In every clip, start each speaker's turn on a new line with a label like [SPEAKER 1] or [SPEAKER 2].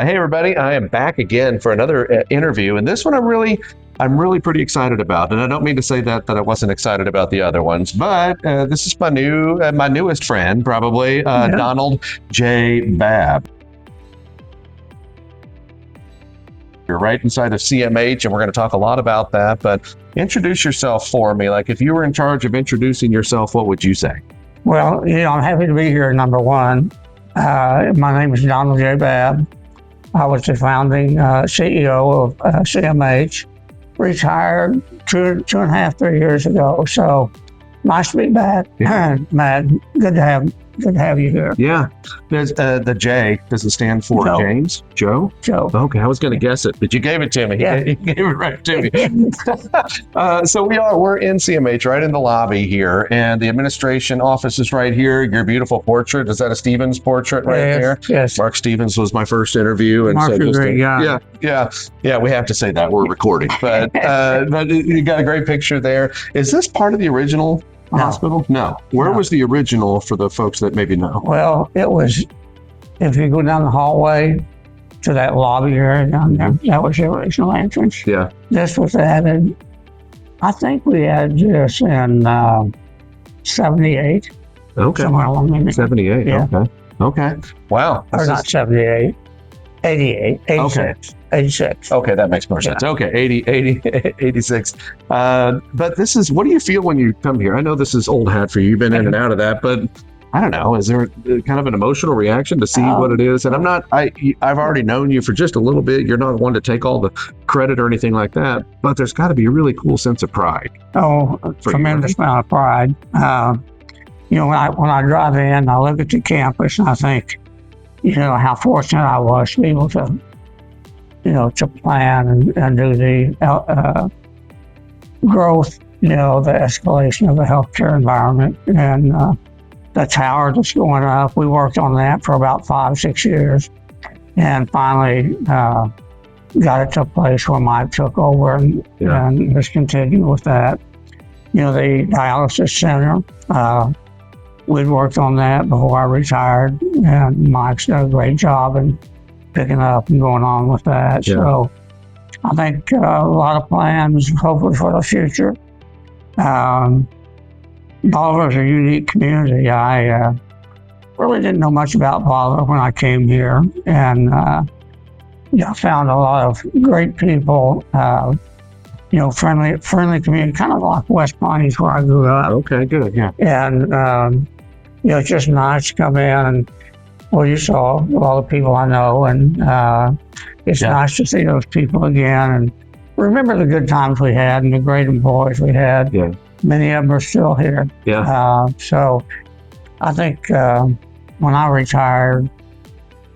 [SPEAKER 1] Hey everybody, I am back again for another interview, and this one I'm really pretty excited about. And I don't mean to say that I wasn't excited about the other ones, but this is my newest friend, probably Donald J. Babb. You're right inside of CMH, and we're going to talk a lot about that. But introduce yourself for me. Like, if you were in charge of introducing yourself, what would you say?
[SPEAKER 2] Well, I'm happy to be here. Number one, my name is Donald J. Babb. I was the founding CEO of CMH, retired two and a half, 3 years ago. So nice to be back.
[SPEAKER 1] Yeah.
[SPEAKER 2] Matt, good to have you here.
[SPEAKER 1] Yeah. Does the J, does it stand for
[SPEAKER 2] Joe.
[SPEAKER 1] James? Joe?
[SPEAKER 2] Joe.
[SPEAKER 1] Okay, I was going to guess it, but you gave it to me.
[SPEAKER 2] Yeah.
[SPEAKER 1] You gave it right to me. So we're in CMH, right in the lobby here, and the administration office is right here. Your beautiful portrait, is that a Stevens portrait right there?
[SPEAKER 2] Yes.
[SPEAKER 1] Mark Stevens was my first interview. And
[SPEAKER 2] Mark's a great guy.
[SPEAKER 1] Yeah, we have to say that. We're recording. But you got a great picture there. Is this part of the original hospital? No. Where was the original for the folks that maybe know?
[SPEAKER 2] Well, it was, if you go down the hallway to that lobby area down there, that was the original entrance.
[SPEAKER 1] Yeah.
[SPEAKER 2] This was added, I think we added this in 78.
[SPEAKER 1] Okay.
[SPEAKER 2] Somewhere along in there.
[SPEAKER 1] 78.
[SPEAKER 2] Yeah.
[SPEAKER 1] Okay. Wow.
[SPEAKER 2] Or not 78, 88, 86. 86.
[SPEAKER 1] Okay, that makes more sense. Okay, 86. But this is, what do you feel when you come here? I know this is old hat for you. You've been in and out of that, but I don't know. Is there kind of an emotional reaction to see what it is? And I've already known you for just a little bit. You're not one to take all the credit or anything like that, but there's got to be a really cool sense of pride.
[SPEAKER 2] Oh, a tremendous amount of pride. When I drive in, I look at the campus and I think, how fortunate I was to be able to, to plan and do the growth, the escalation of the healthcare environment and the tower that's going up. We worked on that for about 5-6 years and finally got it to a place where Mike took over and just continued with that. The dialysis center, we'd worked on that before I retired, and Mike's done a great job in picking up and going on with that.
[SPEAKER 1] Yeah.
[SPEAKER 2] So I think a lot of plans, hopefully, for the future. Bolivar is a unique community. I really didn't know much about Bolivar when I came here, and I found a lot of great people, friendly community, kind of like West Piney's where I grew up.
[SPEAKER 1] Okay, good, yeah.
[SPEAKER 2] And, it's just nice to come in and, you saw all the people I know, and it's nice to see those people again and remember the good times we had and the great employees we had.
[SPEAKER 1] Yeah.
[SPEAKER 2] Many of them are still here.
[SPEAKER 1] Yeah.
[SPEAKER 2] So I think when I retired,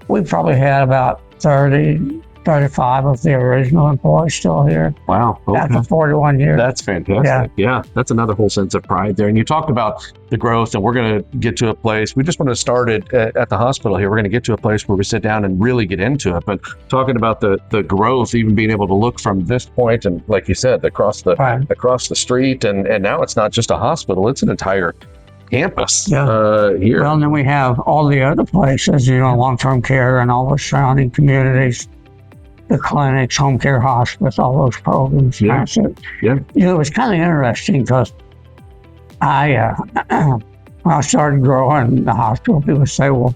[SPEAKER 2] we probably had about 35 of the original employees still here.
[SPEAKER 1] Wow. Okay.
[SPEAKER 2] After 41 years.
[SPEAKER 1] That's fantastic. Yeah. That's another whole sense of pride there. And you talked about the growth, and we're going to get to a place. We just want to start it at the hospital here. We're going to get to a place where we sit down and really get into it. But talking about the growth, even being able to look from this point and, like you said, across the street, and now it's not just a hospital; it's an entire campus here.
[SPEAKER 2] Well, and then we have all the other places, long-term care and all the surrounding communities. The clinics, home care hospice, all those programs.
[SPEAKER 1] Yeah.
[SPEAKER 2] It was kind of interesting because when I started growing the hospital, people say, well,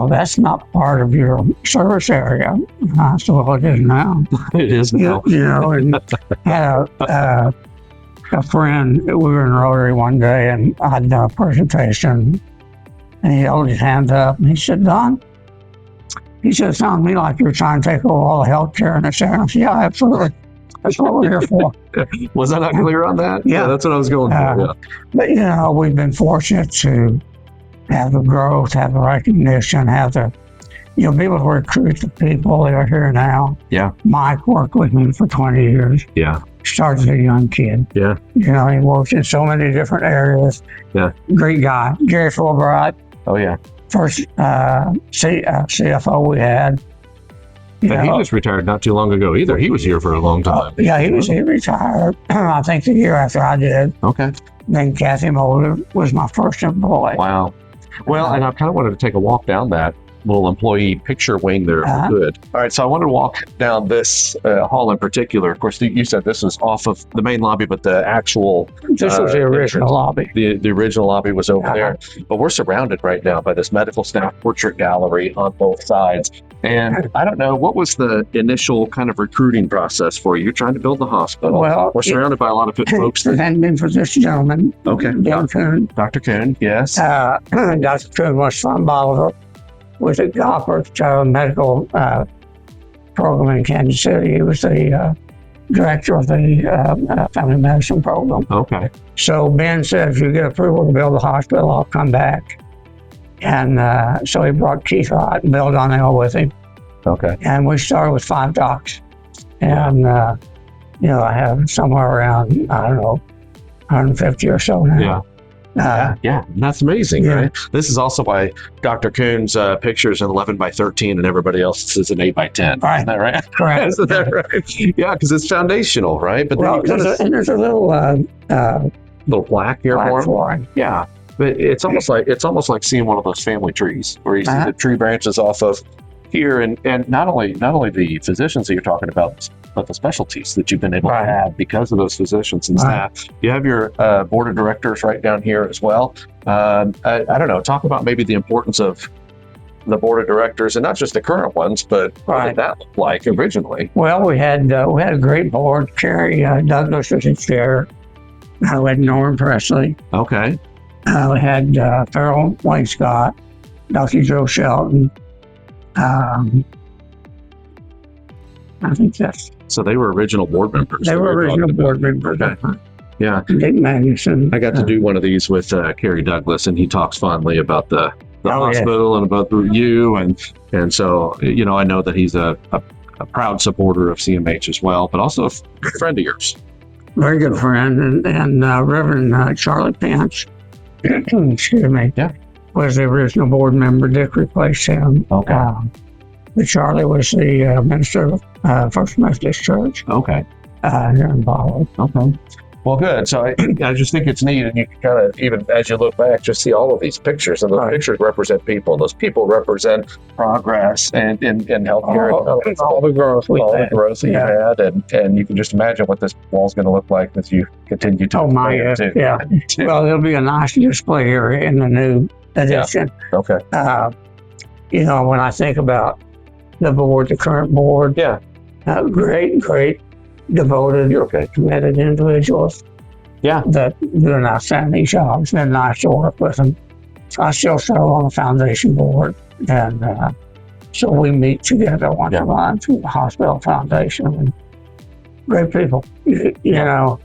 [SPEAKER 2] that's not part of your service area. And I said, well, it is now.
[SPEAKER 1] It is now.
[SPEAKER 2] And had a friend, we were in Rotary one day and I had done a presentation and he held his hand up and he said, Don, he said, it sounds to me like you're trying to take over all the health care in this area. I said, yeah, absolutely. That's what we're here for.
[SPEAKER 1] Was I not clear on that?
[SPEAKER 2] Yeah.
[SPEAKER 1] That's what I was going for.
[SPEAKER 2] But, we've been fortunate to have the growth, have the recognition, have the, be able to recruit the people that are here now.
[SPEAKER 1] Yeah.
[SPEAKER 2] Mike worked with me for 20 years.
[SPEAKER 1] Yeah.
[SPEAKER 2] Started as a young kid.
[SPEAKER 1] Yeah.
[SPEAKER 2] He worked in so many different areas.
[SPEAKER 1] Yeah.
[SPEAKER 2] Great guy. Gary Fulbright.
[SPEAKER 1] Oh, yeah.
[SPEAKER 2] First CFO we had.
[SPEAKER 1] And he just retired not too long ago either. He was here for a long time.
[SPEAKER 2] He retired, I think, the year after I did.
[SPEAKER 1] Okay.
[SPEAKER 2] Then Kathy Mulder was my first employee.
[SPEAKER 1] Wow. Well, and I kind of wanted to take a walk down that little employee picture wing there. Good. All right. So I want to walk down this hall in particular. Of course, you said this was off of the main lobby, but the actual
[SPEAKER 2] This was the original lobby.
[SPEAKER 1] The original lobby was over there. But we're surrounded right now by this medical staff portrait gallery on both sides. And I don't know, what was the initial kind of recruiting process for you? You're trying to build the hospital.
[SPEAKER 2] Well,
[SPEAKER 1] we're surrounded by a lot of good folks.
[SPEAKER 2] If it hadn't been for this gentleman,
[SPEAKER 1] Okay.
[SPEAKER 2] Dr.
[SPEAKER 1] Kuhn, yes.
[SPEAKER 2] Dr. Kuhn was from Bolivar, was at Gopher Medical Program in Kansas City. He was the director of the family medicine program.
[SPEAKER 1] Okay.
[SPEAKER 2] So Ben said, if you get approval to build the hospital, I'll come back. And so he brought Keith Wright and Bill Donnell with him.
[SPEAKER 1] Okay.
[SPEAKER 2] And we started with 5 docs. And, I have somewhere around, I don't know, 150 or so now.
[SPEAKER 1] Yeah, that's amazing, right? This is also why Dr. Kuhn's picture is an 11 by 13 and everybody else is an 8 by 10.
[SPEAKER 2] Right.
[SPEAKER 1] Isn't that right?
[SPEAKER 2] Correct.
[SPEAKER 1] Isn't that right? Yeah, because it's foundational, right? But
[SPEAKER 2] well, there's a little
[SPEAKER 1] little plaque here
[SPEAKER 2] for him.
[SPEAKER 1] Yeah, but it's almost like seeing one of those family trees where you see the tree branches off of here, and not only the physicians that you're talking about, but the specialties that you've been able to have because of those physicians and staff. You have your board of directors right down here as well. I don't know, talk about maybe the importance of the board of directors, and not just the current ones, but what did that look like originally?
[SPEAKER 2] Well, we had a great board. Carrie Douglas was in chair. We had Norman Presley.
[SPEAKER 1] Okay.
[SPEAKER 2] We had Farrell Wayne Scott, Dr. Joe Shelton. I think that's.
[SPEAKER 1] So they were original board members.
[SPEAKER 2] They were original board members.
[SPEAKER 1] Okay. Yeah.
[SPEAKER 2] Dick Magnuson.
[SPEAKER 1] I got to do one of these with Kerry Douglas, and he talks fondly about the hospital and about you. And so, I know that he's a proud supporter of CMH as well, but also a friend of yours.
[SPEAKER 2] Very good friend. And Reverend Charlie Pence, excuse me, was the original board member. Dick replaced him.
[SPEAKER 1] Okay.
[SPEAKER 2] But Charlie was the minister of First Methodist Church.
[SPEAKER 1] Okay.
[SPEAKER 2] Here in Bolivar.
[SPEAKER 1] Okay. Well, good. So I just think it's neat, and you can kind of, even as you look back, just see all of these pictures, and those pictures represent people, and those people represent progress and healthcare,
[SPEAKER 2] all the growth
[SPEAKER 1] you had, and you can just imagine what this wall's going to look like as you continue to.
[SPEAKER 2] Oh my, yeah. Well, there'll be a nice display area in the new addition.
[SPEAKER 1] Yeah. Okay.
[SPEAKER 2] When I think about the board, the current board, great. Devoted, committed individuals.
[SPEAKER 1] Yeah.
[SPEAKER 2] That do an outstanding job. It's been nice to work with them. I still serve on the foundation board, and so we meet together once a month through the hospital foundation. And great people. You know,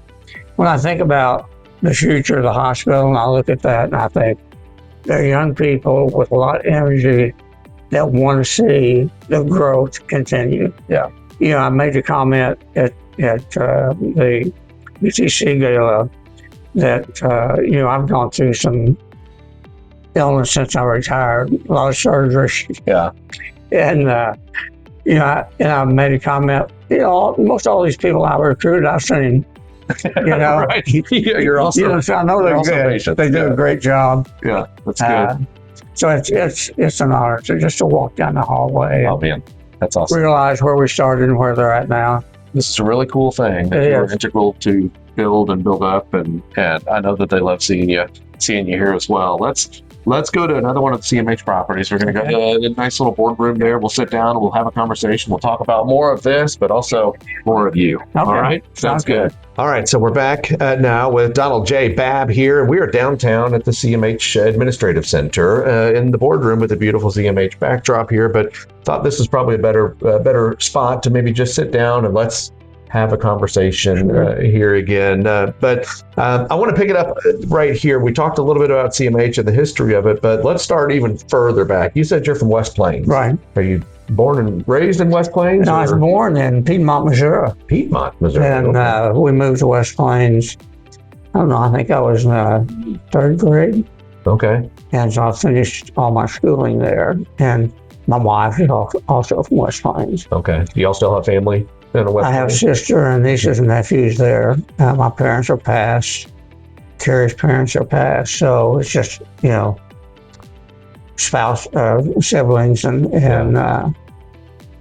[SPEAKER 2] when I think about the future of the hospital, and I look at that, and I think they're young people with a lot of energy that want to see the growth continue.
[SPEAKER 1] Yeah.
[SPEAKER 2] I made a comment at the BTC Gala that, I've gone through some illness since I retired, a lot of surgery.
[SPEAKER 1] Yeah.
[SPEAKER 2] And, I made a comment, most all these people I recruited, I've seen,
[SPEAKER 1] right. You're also,
[SPEAKER 2] so I know they're good.
[SPEAKER 1] Patient.
[SPEAKER 2] They do a great job.
[SPEAKER 1] Yeah, that's good.
[SPEAKER 2] So it's an honor just to walk down the hallway.
[SPEAKER 1] Oh, man. That's awesome.
[SPEAKER 2] Realize where we started and where they're at now.
[SPEAKER 1] This is a really cool thing. You're integral to build up, and I know that they love seeing you here as well. Let's go to another one of the CMH properties. We're going to go to a nice little boardroom there. We'll sit down and we'll have a conversation. We'll talk about more of this, but also more of you.
[SPEAKER 2] Okay.
[SPEAKER 1] All right? Sounds good. All right, so we're back now with Donald J. Babb here. We are downtown at the CMH Administrative Center in the boardroom with a beautiful CMH backdrop here, but thought this was probably a better spot to maybe just sit down and let's have a conversation here again. But I want to pick it up right here. We talked a little bit about CMH and the history of it, but let's start even further back. You said you're from West Plains.
[SPEAKER 2] Right.
[SPEAKER 1] Are you born and raised in West Plains?
[SPEAKER 2] No, I was born in Piedmont, Missouri.
[SPEAKER 1] Piedmont, Missouri.
[SPEAKER 2] And we moved to West Plains. I don't know, I think I was in third grade.
[SPEAKER 1] Okay.
[SPEAKER 2] And so I finished all my schooling there. And my wife is also from West Plains.
[SPEAKER 1] Okay. Do y'all still have family?
[SPEAKER 2] I have a sister and nieces and nephews there. My parents are passed. Carrie's parents are passed. So it's just, spouse, siblings, and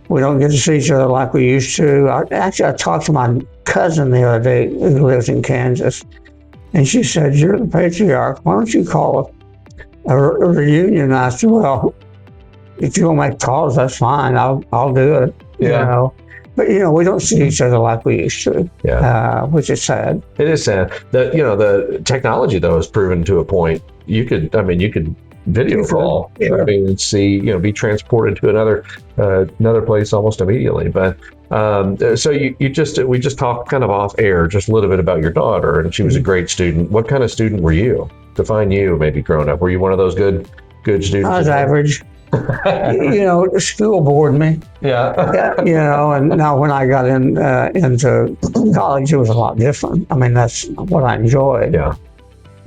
[SPEAKER 2] we don't get to see each other like we used to. I talked to my cousin the other day who lives in Kansas, and she said, "You're the patriarch. Why don't you call a reunion?" I said, "Well, if you want to make calls, that's fine. I'll do it."
[SPEAKER 1] Yeah.
[SPEAKER 2] You know, but we don't see each other like we used to.
[SPEAKER 1] Yeah.
[SPEAKER 2] Which is sad.
[SPEAKER 1] It is sad. The technology though has proven to a point. You could video call,
[SPEAKER 2] Sure.
[SPEAKER 1] and see, be transported to another place almost immediately. But so we just talked kind of off air just a little bit about your daughter, and she was a great student. What kind of student were you? Define you, maybe growing up. Were you one of those good students?
[SPEAKER 2] I was average. School bored me.
[SPEAKER 1] Yeah.
[SPEAKER 2] And now when I got into college, it was a lot different. I mean, that's what I enjoyed.
[SPEAKER 1] Yeah.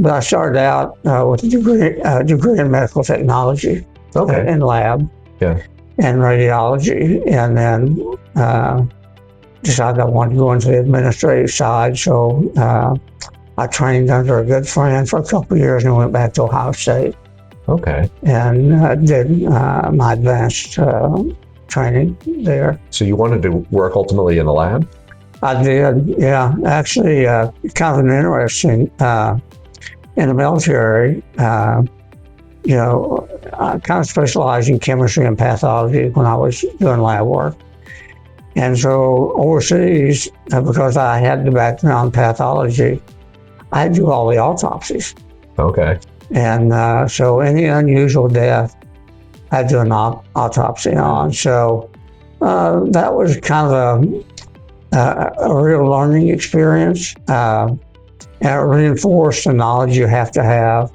[SPEAKER 2] But I started out with a degree in medical technology,
[SPEAKER 1] Okay.
[SPEAKER 2] in lab,
[SPEAKER 1] Yeah.
[SPEAKER 2] and radiology, and then decided I wanted to go into the administrative side. So I trained under a good friend for a couple of years and went back to Ohio State.
[SPEAKER 1] Okay.
[SPEAKER 2] And did my advanced training there.
[SPEAKER 1] So you wanted to work ultimately in the lab?
[SPEAKER 2] I did, yeah. Actually, kind of an interesting, in the military, I kind of specialized in chemistry and pathology when I was doing lab work. And so overseas, because I had the background in pathology, I had to do all the autopsies.
[SPEAKER 1] Okay.
[SPEAKER 2] And so any unusual death, I had to do an autopsy on. So that was kind of a real learning experience. And it reinforced the knowledge you have to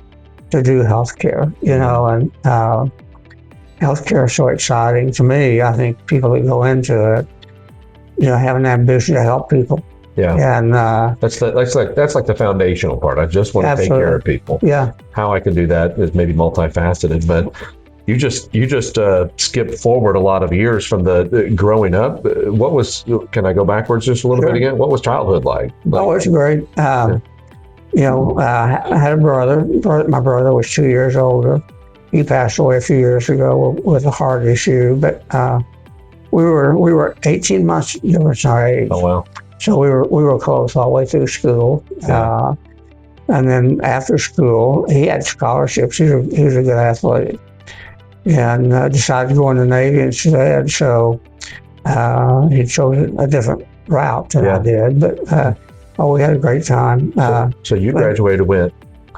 [SPEAKER 2] do healthcare, and healthcare is so exciting to me. I think people that go into it, have an ambition to help people.
[SPEAKER 1] Yeah.
[SPEAKER 2] And
[SPEAKER 1] that's like the foundational part. I just want to take care of people.
[SPEAKER 2] Yeah.
[SPEAKER 1] How I can do that is maybe multifaceted, but you just skipped forward a lot of years from the growing up. Can I go backwards just a little bit again? What was childhood like?
[SPEAKER 2] Oh, it's great. I had a brother. My brother was 2 years older. He passed away a few years ago with a heart issue, but we were 18 months difference in our age.
[SPEAKER 1] Oh, wow.
[SPEAKER 2] So we were close all the way through school.
[SPEAKER 1] Yeah.
[SPEAKER 2] And then after school, he had scholarships. He was a good athlete. And decided to go in the Navy instead. So he chose a different route than I did. But we had a great time.
[SPEAKER 1] So you graduated when?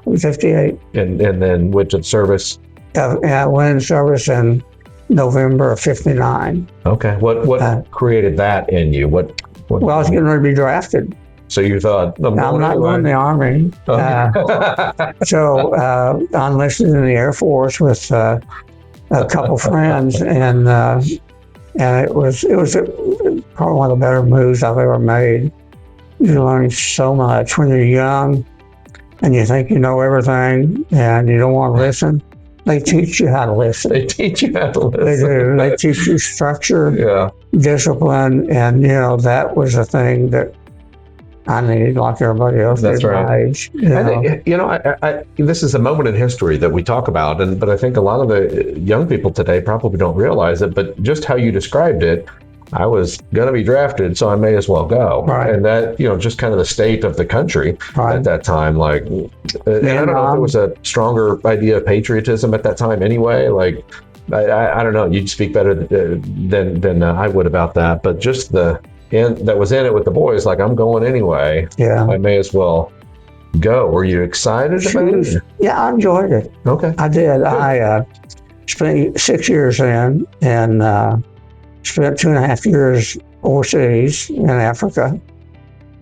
[SPEAKER 2] 58.
[SPEAKER 1] And then went to service?
[SPEAKER 2] I went in service in November of 59.
[SPEAKER 1] Okay. What created that in you?
[SPEAKER 2] Well, I was getting ready to be drafted.
[SPEAKER 1] So you thought, I'm
[SPEAKER 2] not going to the Army. So I enlisted in the Air Force with a couple friends, and it was probably one of the better moves I've ever made. You learn so much when you're young, and you think you know everything, and you don't want to listen. They teach you how to listen.
[SPEAKER 1] They teach you how to listen.
[SPEAKER 2] They do. They teach you structure, discipline, and that was a thing that I needed, like everybody else.
[SPEAKER 1] That's right.
[SPEAKER 2] My age.
[SPEAKER 1] I think, this is a moment in history that we talk about, but I think a lot of the young people today probably don't realize it. But just how you described it, I was going to be drafted, so I may as well go.
[SPEAKER 2] Right.
[SPEAKER 1] And that, just kind of the state of the country at that time. Like, and I don't know if there was a stronger idea of patriotism at that time anyway. Like, I don't know. You'd speak better than I would about that. But just that was in it with the boys, like, I'm going anyway.
[SPEAKER 2] Yeah.
[SPEAKER 1] I may as well go. Were you excited about it?
[SPEAKER 2] Yeah, I enjoyed it.
[SPEAKER 1] Okay.
[SPEAKER 2] I did. Good. I spent 6 years in, and spent 2.5 years overseas in Africa,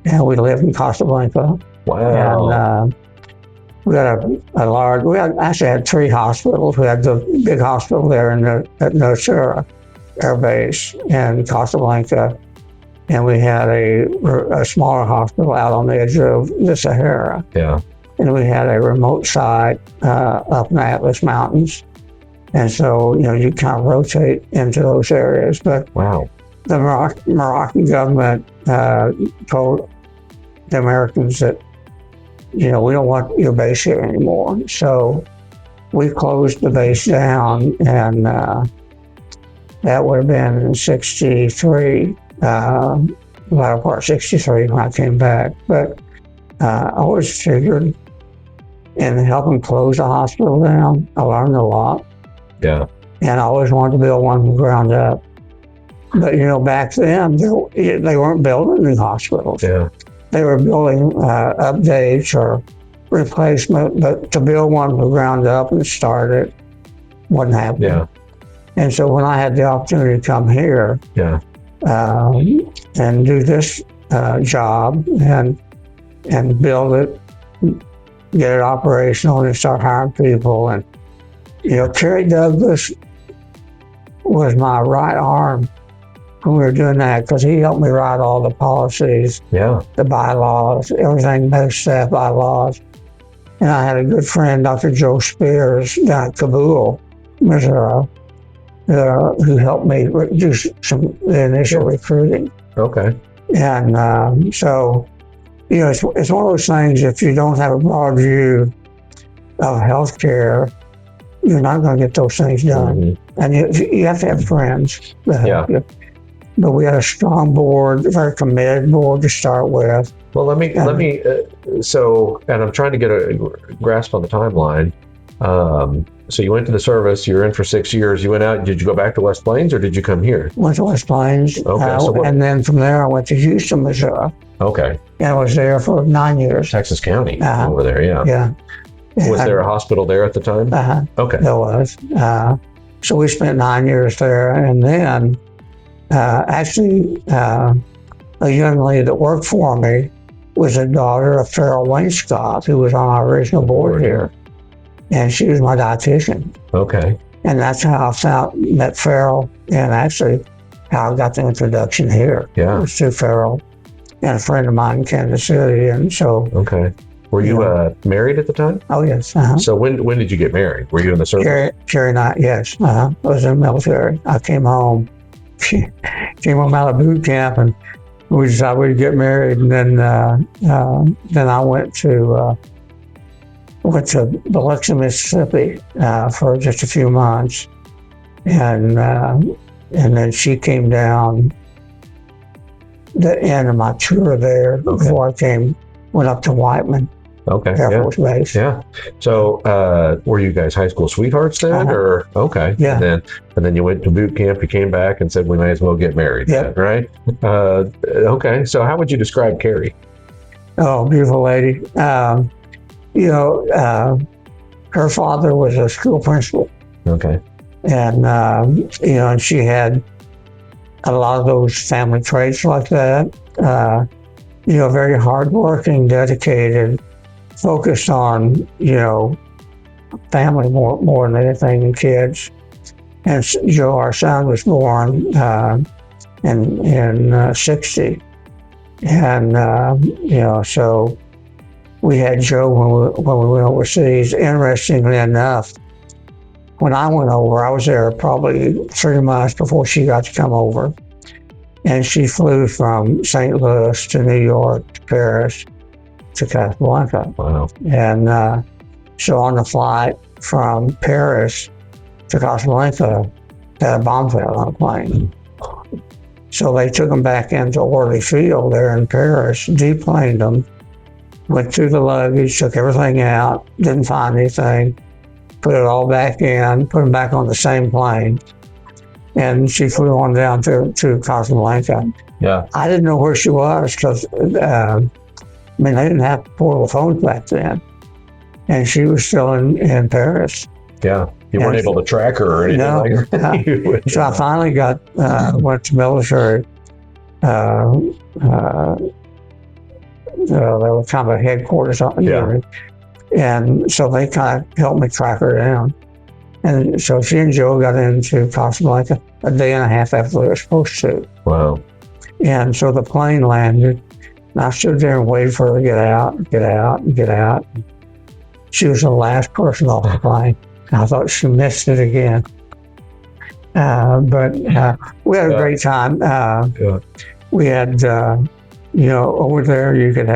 [SPEAKER 2] and we lived in Casablanca.
[SPEAKER 1] Wow.
[SPEAKER 2] And we had we actually had 3 hospitals. We had the big hospital there at Nocera Air Base in Casablanca, and we had a smaller hospital out on the edge of the Sahara.
[SPEAKER 1] Yeah.
[SPEAKER 2] And we had a remote site up in the Atlas Mountains. And so, you kind of rotate into those areas. But
[SPEAKER 1] wow.
[SPEAKER 2] The Moroccan government told the Americans that, we don't want your base here anymore. So we closed the base down, and that would have been in 63, latter part 63 when I came back. But I always figured in helping close the hospital down, I learned a lot.
[SPEAKER 1] Yeah.
[SPEAKER 2] And I always wanted to build one from the ground up. But, back then, they weren't building new hospitals.
[SPEAKER 1] Yeah.
[SPEAKER 2] They were building updates or replacement, but to build one from the ground up and start it wasn't happening.
[SPEAKER 1] Yeah.
[SPEAKER 2] And so when I had the opportunity to come here
[SPEAKER 1] Yeah.
[SPEAKER 2] and do this job and build it, get it operational, and start hiring people. And, Kerry Douglas was my right arm when we were doing that, because he helped me write all the policies,
[SPEAKER 1] Yeah.
[SPEAKER 2] the bylaws, everything, medical staff bylaws. And I had a good friend, Dr. Joe Spears, down at Kabul, Missouri, who helped me do some initial recruiting.
[SPEAKER 1] Okay.
[SPEAKER 2] And so, it's one of those things, if you don't have a broad view of healthcare, you're not going to get those things done.
[SPEAKER 1] Mm-hmm.
[SPEAKER 2] And you have to have friends that help
[SPEAKER 1] Yeah.
[SPEAKER 2] you. But we had a strong board, a very committed board to start with.
[SPEAKER 1] Well, let me. So, and I'm trying to get a grasp on the timeline. So you went to the service. You were in for 6 years. You went out. Did you go back to West Plains, or did you come here?
[SPEAKER 2] Went to West Plains.
[SPEAKER 1] Okay.
[SPEAKER 2] And then from there, I went to Houston, Missouri.
[SPEAKER 1] Okay.
[SPEAKER 2] And I was there for 9 years.
[SPEAKER 1] Texas County over there. Yeah.
[SPEAKER 2] Yeah.
[SPEAKER 1] Was there a hospital there at the time? Okay.
[SPEAKER 2] There was. So we spent 9 years there. And then actually, a young lady that worked for me was a daughter of Farrell Wainscott, who was on our original board here. And she was my dietitian.
[SPEAKER 1] Okay.
[SPEAKER 2] And that's how I met Farrell, and actually how I got the introduction here.
[SPEAKER 1] Yeah.
[SPEAKER 2] It was through Farrell and a friend of mine in Kansas City. And so.
[SPEAKER 1] Okay. Were you married at the time?
[SPEAKER 2] Oh, yes.
[SPEAKER 1] So when did you get married? Were you in the service?
[SPEAKER 2] Carrie and I, yes. I was in the military. I came home. Came home out of boot camp, and we decided we'd get married. And then I went to Biloxi, Mississippi for just a few months, and then she came down the end of my tour there before I went up to Whiteman.
[SPEAKER 1] Okay.
[SPEAKER 2] Air Force Base.
[SPEAKER 1] Yeah. So, were you guys high school sweethearts then, or okay?
[SPEAKER 2] Yeah.
[SPEAKER 1] And then you went to boot camp. You came back and said we may as well get married.
[SPEAKER 2] Yeah.
[SPEAKER 1] Right. Okay. So, how would you describe Carrie?
[SPEAKER 2] Oh, beautiful lady. Her father was a school principal.
[SPEAKER 1] Okay.
[SPEAKER 2] And and she had a lot of those family traits like that. Very hardworking, dedicated, focused on, family more than anything, and kids. And Joe, our son, was born in 60. And, so we had Joe when we went overseas. Interestingly enough, when I went over, I was there probably 3 months before she got to come over. And she flew from St. Louis to New York to Paris to Casablanca.
[SPEAKER 1] Wow.
[SPEAKER 2] And so on the flight from Paris to Casablanca, they had a bomb fell on a plane. So they took them back into Orly Field there in Paris, deplaned them, went through the luggage, took everything out, didn't find anything, put it all back in, put them back on the same plane. And she flew on down to Casablanca.
[SPEAKER 1] Yeah.
[SPEAKER 2] I didn't know where she was because, they didn't have portable phones back then. And she was still in Paris.
[SPEAKER 1] Yeah. You weren't able to track her or anything like that.
[SPEAKER 2] So I finally went to military. There was kind of a headquarters on there. And so they kind of helped me track her down. And so she and Joe got into Casablanca a day and a half after they were supposed to.
[SPEAKER 1] Wow.
[SPEAKER 2] And so the plane landed, and I stood there and waited for her to get out. She was the last person off the plane. I thought she missed it again. But we had a great time. We had, over there you could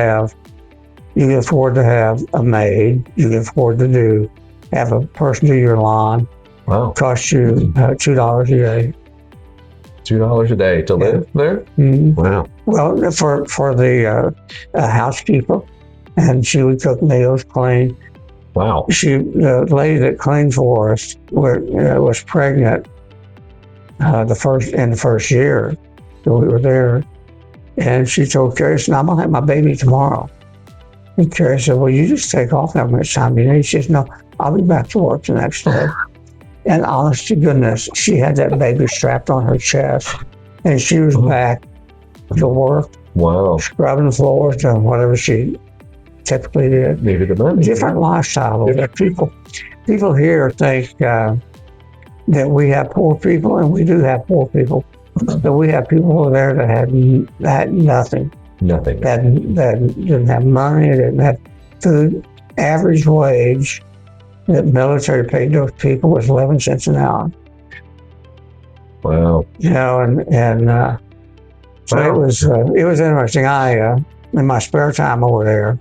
[SPEAKER 2] afford to have a maid. You could afford to do have a person do your lawn.
[SPEAKER 1] Wow.
[SPEAKER 2] Cost you $2 a day.
[SPEAKER 1] $2 a day to live there?
[SPEAKER 2] Mm-hmm.
[SPEAKER 1] Wow.
[SPEAKER 2] Well, for the housekeeper, and she would cook meals, clean.
[SPEAKER 1] Wow.
[SPEAKER 2] The lady that cleaned for us was pregnant in the first year that we were there, and she told Carrie, she said, "I'm gonna have my baby tomorrow." And Carrie said, "Well, you just take off how much time you need." She said, "No, I'll be back to work the next day." And honest to goodness, she had that baby strapped on her chest, and she was back to work.
[SPEAKER 1] Wow.
[SPEAKER 2] Scrubbing floors, doing whatever she typically did.
[SPEAKER 1] Needed the money.
[SPEAKER 2] Different lifestyle. People here think that we have poor people, and we do have poor people. But we have people over there that had nothing.
[SPEAKER 1] Nothing.
[SPEAKER 2] That didn't have money, didn't have food. Average wage that military paid those people was 11 cents an hour.
[SPEAKER 1] Wow.
[SPEAKER 2] You know, so
[SPEAKER 1] Wow.
[SPEAKER 2] it was interesting. I in my spare time over there,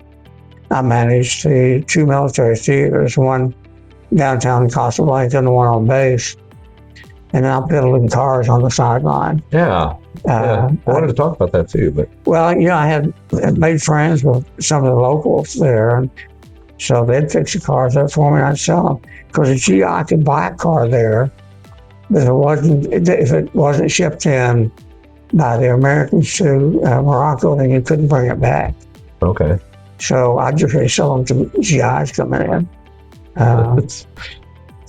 [SPEAKER 2] I managed the 2 military theaters, one downtown in Costa Blanca and the one on base. And then I'm peddling cars on the sideline.
[SPEAKER 1] Yeah. I wanted to talk about that too, but
[SPEAKER 2] well, I had made friends with some of the locals there, and so they'd fix the cars up for me and I'd sell them. Because a GI could buy a car there, but if it wasn't shipped in by the Americans to Morocco, then you couldn't bring it back.
[SPEAKER 1] okay.
[SPEAKER 2] So I just resell them to GIs coming in.
[SPEAKER 1] It's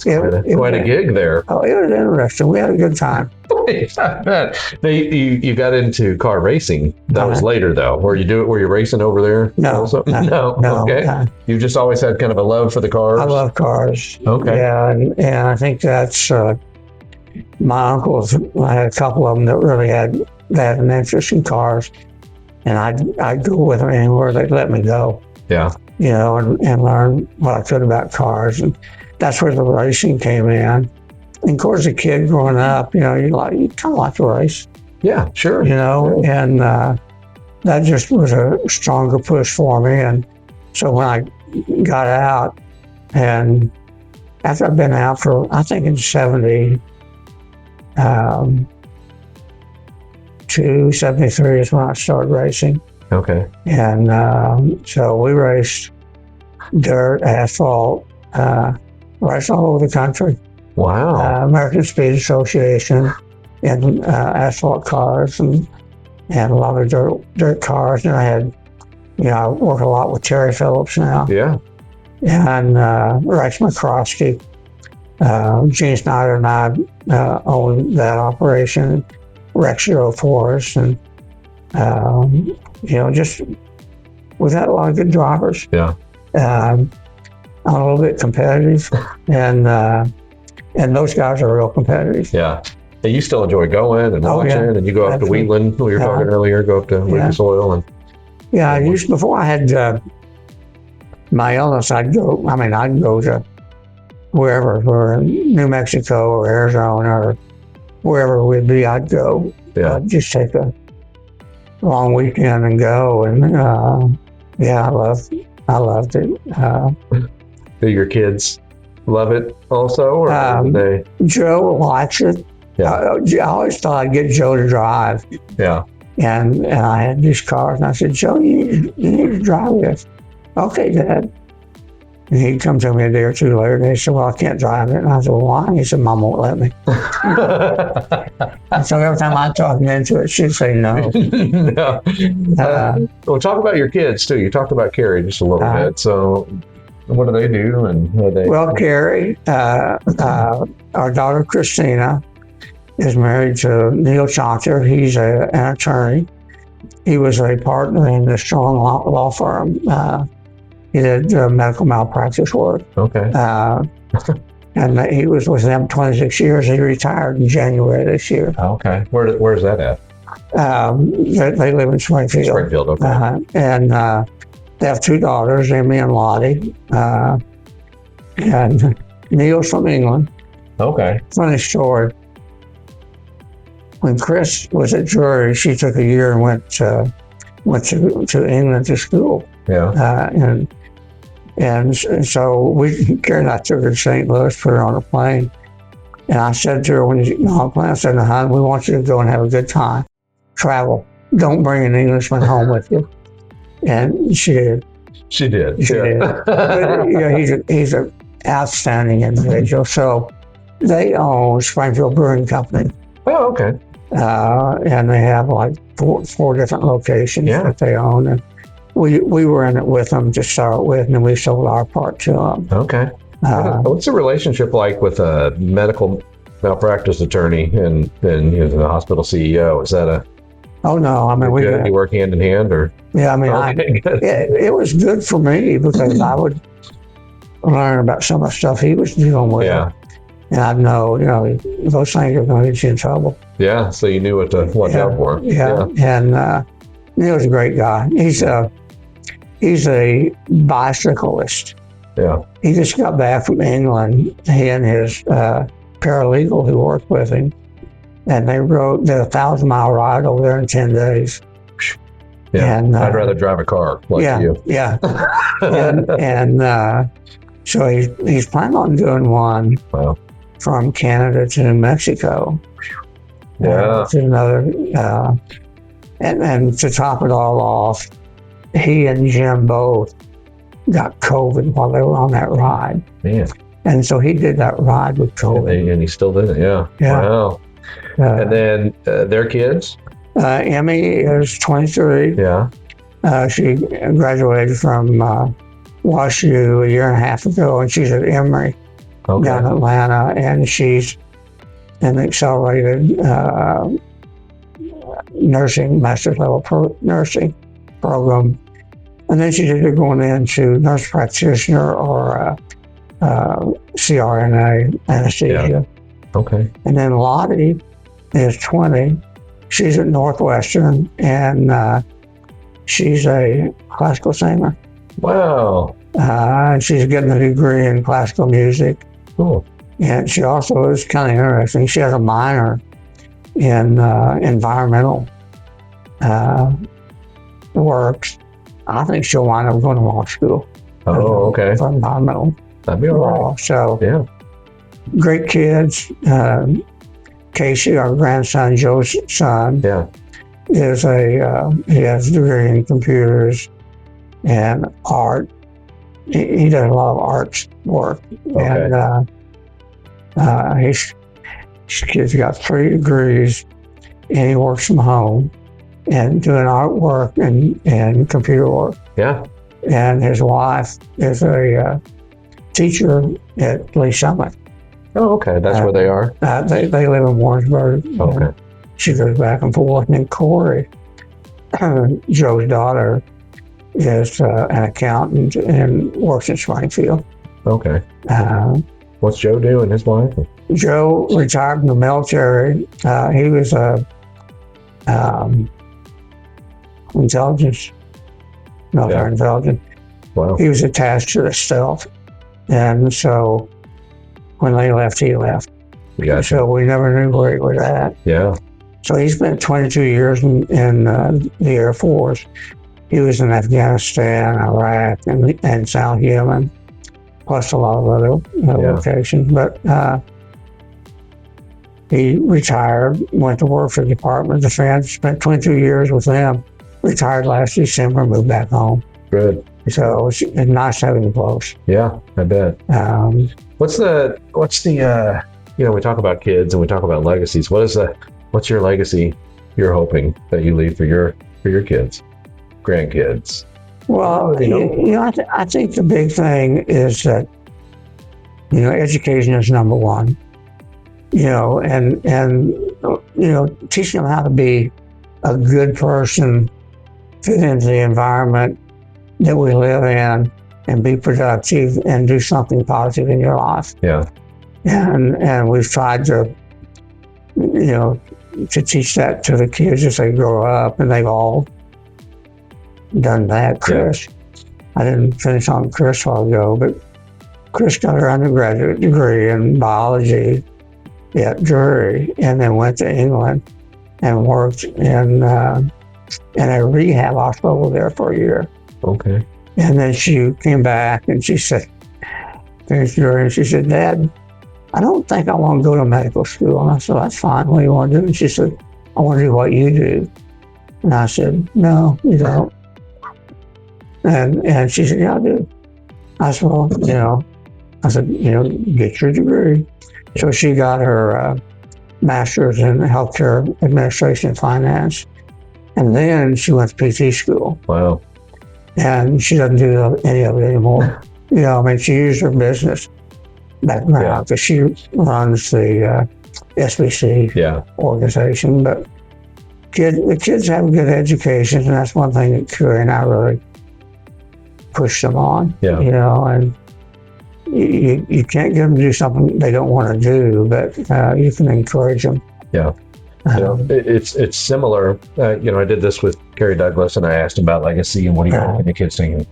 [SPEAKER 1] quite a gig there.
[SPEAKER 2] Oh, it was interesting. We had a good time.
[SPEAKER 1] I bet. You got into car racing. That was later though. Were you racing over there?
[SPEAKER 2] No,
[SPEAKER 1] also?
[SPEAKER 2] no.
[SPEAKER 1] Okay. You just always had kind of a love for the cars.
[SPEAKER 2] I love cars.
[SPEAKER 1] Okay.
[SPEAKER 2] Yeah, and I think that's my uncles. I had a couple of them that really had an interest in cars, and I'd go with them anywhere they'd let me go.
[SPEAKER 1] Yeah.
[SPEAKER 2] You know, and learn what I could about cars, and that's where the racing came in. And of course, as a kid growing up, you kind of like to race.
[SPEAKER 1] Yeah, sure.
[SPEAKER 2] You know, and that just was a stronger push for me. And so when I got out, and after I'd been out for, I think in 72, 73 is when I started racing.
[SPEAKER 1] Okay.
[SPEAKER 2] And so we raced dirt, asphalt, raced all over the country.
[SPEAKER 1] Wow.
[SPEAKER 2] American Speed Association, and asphalt cars, and a lot of dirt cars. And I had, I work a lot with Terry Phillips now.
[SPEAKER 1] Yeah.
[SPEAKER 2] And Rex McCroskey, Gene Snyder and I owned that operation. Rex drove for us, and just we've had a lot of good drivers.
[SPEAKER 1] Yeah.
[SPEAKER 2] I'm a little bit competitive, and those guys are real competitive.
[SPEAKER 1] Yeah. And you still enjoy going and watching, and you go up to Wheatland, we were talking earlier, go up to Lucas Oil. And
[SPEAKER 2] yeah, I used, before I had my illness, I'd go to wherever, New Mexico or Arizona or wherever we'd be, I'd go.
[SPEAKER 1] Yeah.
[SPEAKER 2] Just take a long weekend and go, and I loved it.
[SPEAKER 1] Do your kids love it also, or do they?
[SPEAKER 2] Joe likes it.
[SPEAKER 1] Yeah.
[SPEAKER 2] I always thought I'd get Joe to drive.
[SPEAKER 1] Yeah.
[SPEAKER 2] And I had these cars, and I said, Joe, you need to drive this. Okay, Dad. And he'd come to me a day or two later, and he said, well, I can't drive it. And I said, well, why? And he said, Mom won't let me. And so every time I talked into it, she'd say no.
[SPEAKER 1] No. Well, talk about your kids, too. You talked about Carrie just a little bit. So what do they do? And what do they?
[SPEAKER 2] Well, Carrie, our daughter, Christina, is married to Neil Chaunter. He's an attorney. He was a partner in the Strong law firm. He did medical malpractice work.
[SPEAKER 1] Okay.
[SPEAKER 2] And he was with them 26 years. He retired in January this year.
[SPEAKER 1] Okay. Where's that at?
[SPEAKER 2] They live in Springfield.
[SPEAKER 1] Springfield, okay.
[SPEAKER 2] And they have 2 daughters, Amy and Lottie. And Neil's from England.
[SPEAKER 1] Okay.
[SPEAKER 2] Funny story. When Chris was at Drury, she took a year and went to England to school.
[SPEAKER 1] Yeah.
[SPEAKER 2] And so we carried that to her to St. Louis, put her on a plane. And I said to her when you get on the plane, I said, "Hon, we want you to go and have a good time. Travel. Don't bring an Englishman home with you." And she did.
[SPEAKER 1] She did.
[SPEAKER 2] She did. But, he's an outstanding individual. So they own Springfield Brewing Company.
[SPEAKER 1] Oh, okay.
[SPEAKER 2] And they have like four different locations that they own. And we were in it with them to start with, and then we sold our part to them.
[SPEAKER 1] Okay. What's the relationship like with a medical malpractice attorney and the hospital CEO? Is that
[SPEAKER 2] Oh no! I mean,
[SPEAKER 1] you work hand in hand, or?
[SPEAKER 2] Yeah, I mean, it was good for me because I would learn about some of the stuff he was dealing with.
[SPEAKER 1] Yeah.
[SPEAKER 2] And I'd know, those things are going to get you in trouble.
[SPEAKER 1] Yeah, so you knew what to watch out for.
[SPEAKER 2] Yeah. And he was a great guy. He's a bicyclist.
[SPEAKER 1] Yeah.
[SPEAKER 2] He just got back from England. He and his paralegal who worked with him, and they did a 1,000-mile ride over there in 10 days.
[SPEAKER 1] Yeah, and I'd rather drive a car like you.
[SPEAKER 2] Yeah. and so he's planning on doing one from Canada to New Mexico.
[SPEAKER 1] Yeah.
[SPEAKER 2] To another, and to top it all off, he and Jim both got COVID while they were on that ride.
[SPEAKER 1] Man.
[SPEAKER 2] And so he did that ride with COVID.
[SPEAKER 1] And he still did it, yeah. Wow. And then their kids?
[SPEAKER 2] Emmy is 23.
[SPEAKER 1] Yeah.
[SPEAKER 2] She graduated from WashU a year and a half ago, and she's at Emory down in Atlanta, and she's in the accelerated nursing, master's level nursing program. And then she's either going into nurse practitioner or CRNA anesthesia.
[SPEAKER 1] Yeah. Okay.
[SPEAKER 2] And then Lottie is 20. She's at Northwestern, and she's a classical singer.
[SPEAKER 1] Wow.
[SPEAKER 2] She's getting a degree in classical music.
[SPEAKER 1] Cool.
[SPEAKER 2] And she also is kind of interesting. She has a minor in environmental works. I think she'll wind up going to law school.
[SPEAKER 1] Oh, okay.
[SPEAKER 2] For environmental
[SPEAKER 1] That'd be all
[SPEAKER 2] law.
[SPEAKER 1] right.
[SPEAKER 2] So,
[SPEAKER 1] yeah.
[SPEAKER 2] Great kids. Casey, our grandson, Joe's son, is he has a degree in computers and art. He does a lot of arts work.
[SPEAKER 1] Okay.
[SPEAKER 2] And he's got 3 degrees, and he works from home and doing artwork and computer work.
[SPEAKER 1] Yeah.
[SPEAKER 2] And his wife is a teacher at Lee Summit.
[SPEAKER 1] Oh, okay. That's where they are?
[SPEAKER 2] They live in Warrensburg.
[SPEAKER 1] Okay.
[SPEAKER 2] She goes back and forth. And then Corey, Joe's daughter, is an accountant and works in Springfield.
[SPEAKER 1] Okay. What's Joe do and his wife?
[SPEAKER 2] Joe retired from the military. He was a intelligence, military intelligence.
[SPEAKER 1] Wow.
[SPEAKER 2] He was attached to the stealth. And so when they left, he left.
[SPEAKER 1] Gotcha.
[SPEAKER 2] So we never knew where he was at.
[SPEAKER 1] Yeah.
[SPEAKER 2] So he spent 22 years in the Air Force. He was in Afghanistan, Iraq, and South Yemen, plus a lot of other locations. But he retired, went to work for the Department of Defense, spent 22 years with them, retired last December, moved back home.
[SPEAKER 1] Good.
[SPEAKER 2] So it's nice having him close.
[SPEAKER 1] Yeah, I bet. What's the we talk about kids and we talk about legacies. What's your legacy you're hoping that you leave for your kids, grandkids?
[SPEAKER 2] Well, I think the big thing is that, education is number one, and teaching them how to be a good person, fit into the environment that we live in, and be productive and do something positive in your life.
[SPEAKER 1] Yeah.
[SPEAKER 2] And we've tried to, to teach that to the kids as they grow up, and they've all done that. Chris, I didn't finish on Chris a while ago, but Chris got her undergraduate degree in biology at Drury, and then went to England and worked in a rehab hospital there for a year.
[SPEAKER 1] Okay.
[SPEAKER 2] And then she came back and she said, Dad, I don't think I want to go to medical school. And I said, that's fine. What do you want to do? And she said, I want to do what you do. And I said, no, you don't. And she said, yeah, I do. I said, well, get your degree. So she got her master's in healthcare administration and finance. And then she went to PT school.
[SPEAKER 1] Wow.
[SPEAKER 2] And she doesn't do any of it anymore. She used her business background because she runs the SBC organization. But the kids have a good education, and that's one thing that Carrie and I really push them on.
[SPEAKER 1] Yeah.
[SPEAKER 2] And you can't get them to do something they don't want to do, but you can encourage them.
[SPEAKER 1] Yeah. It's similar. I did this with Carrie Douglas, and I asked him about legacy and what do you want the kids thinking.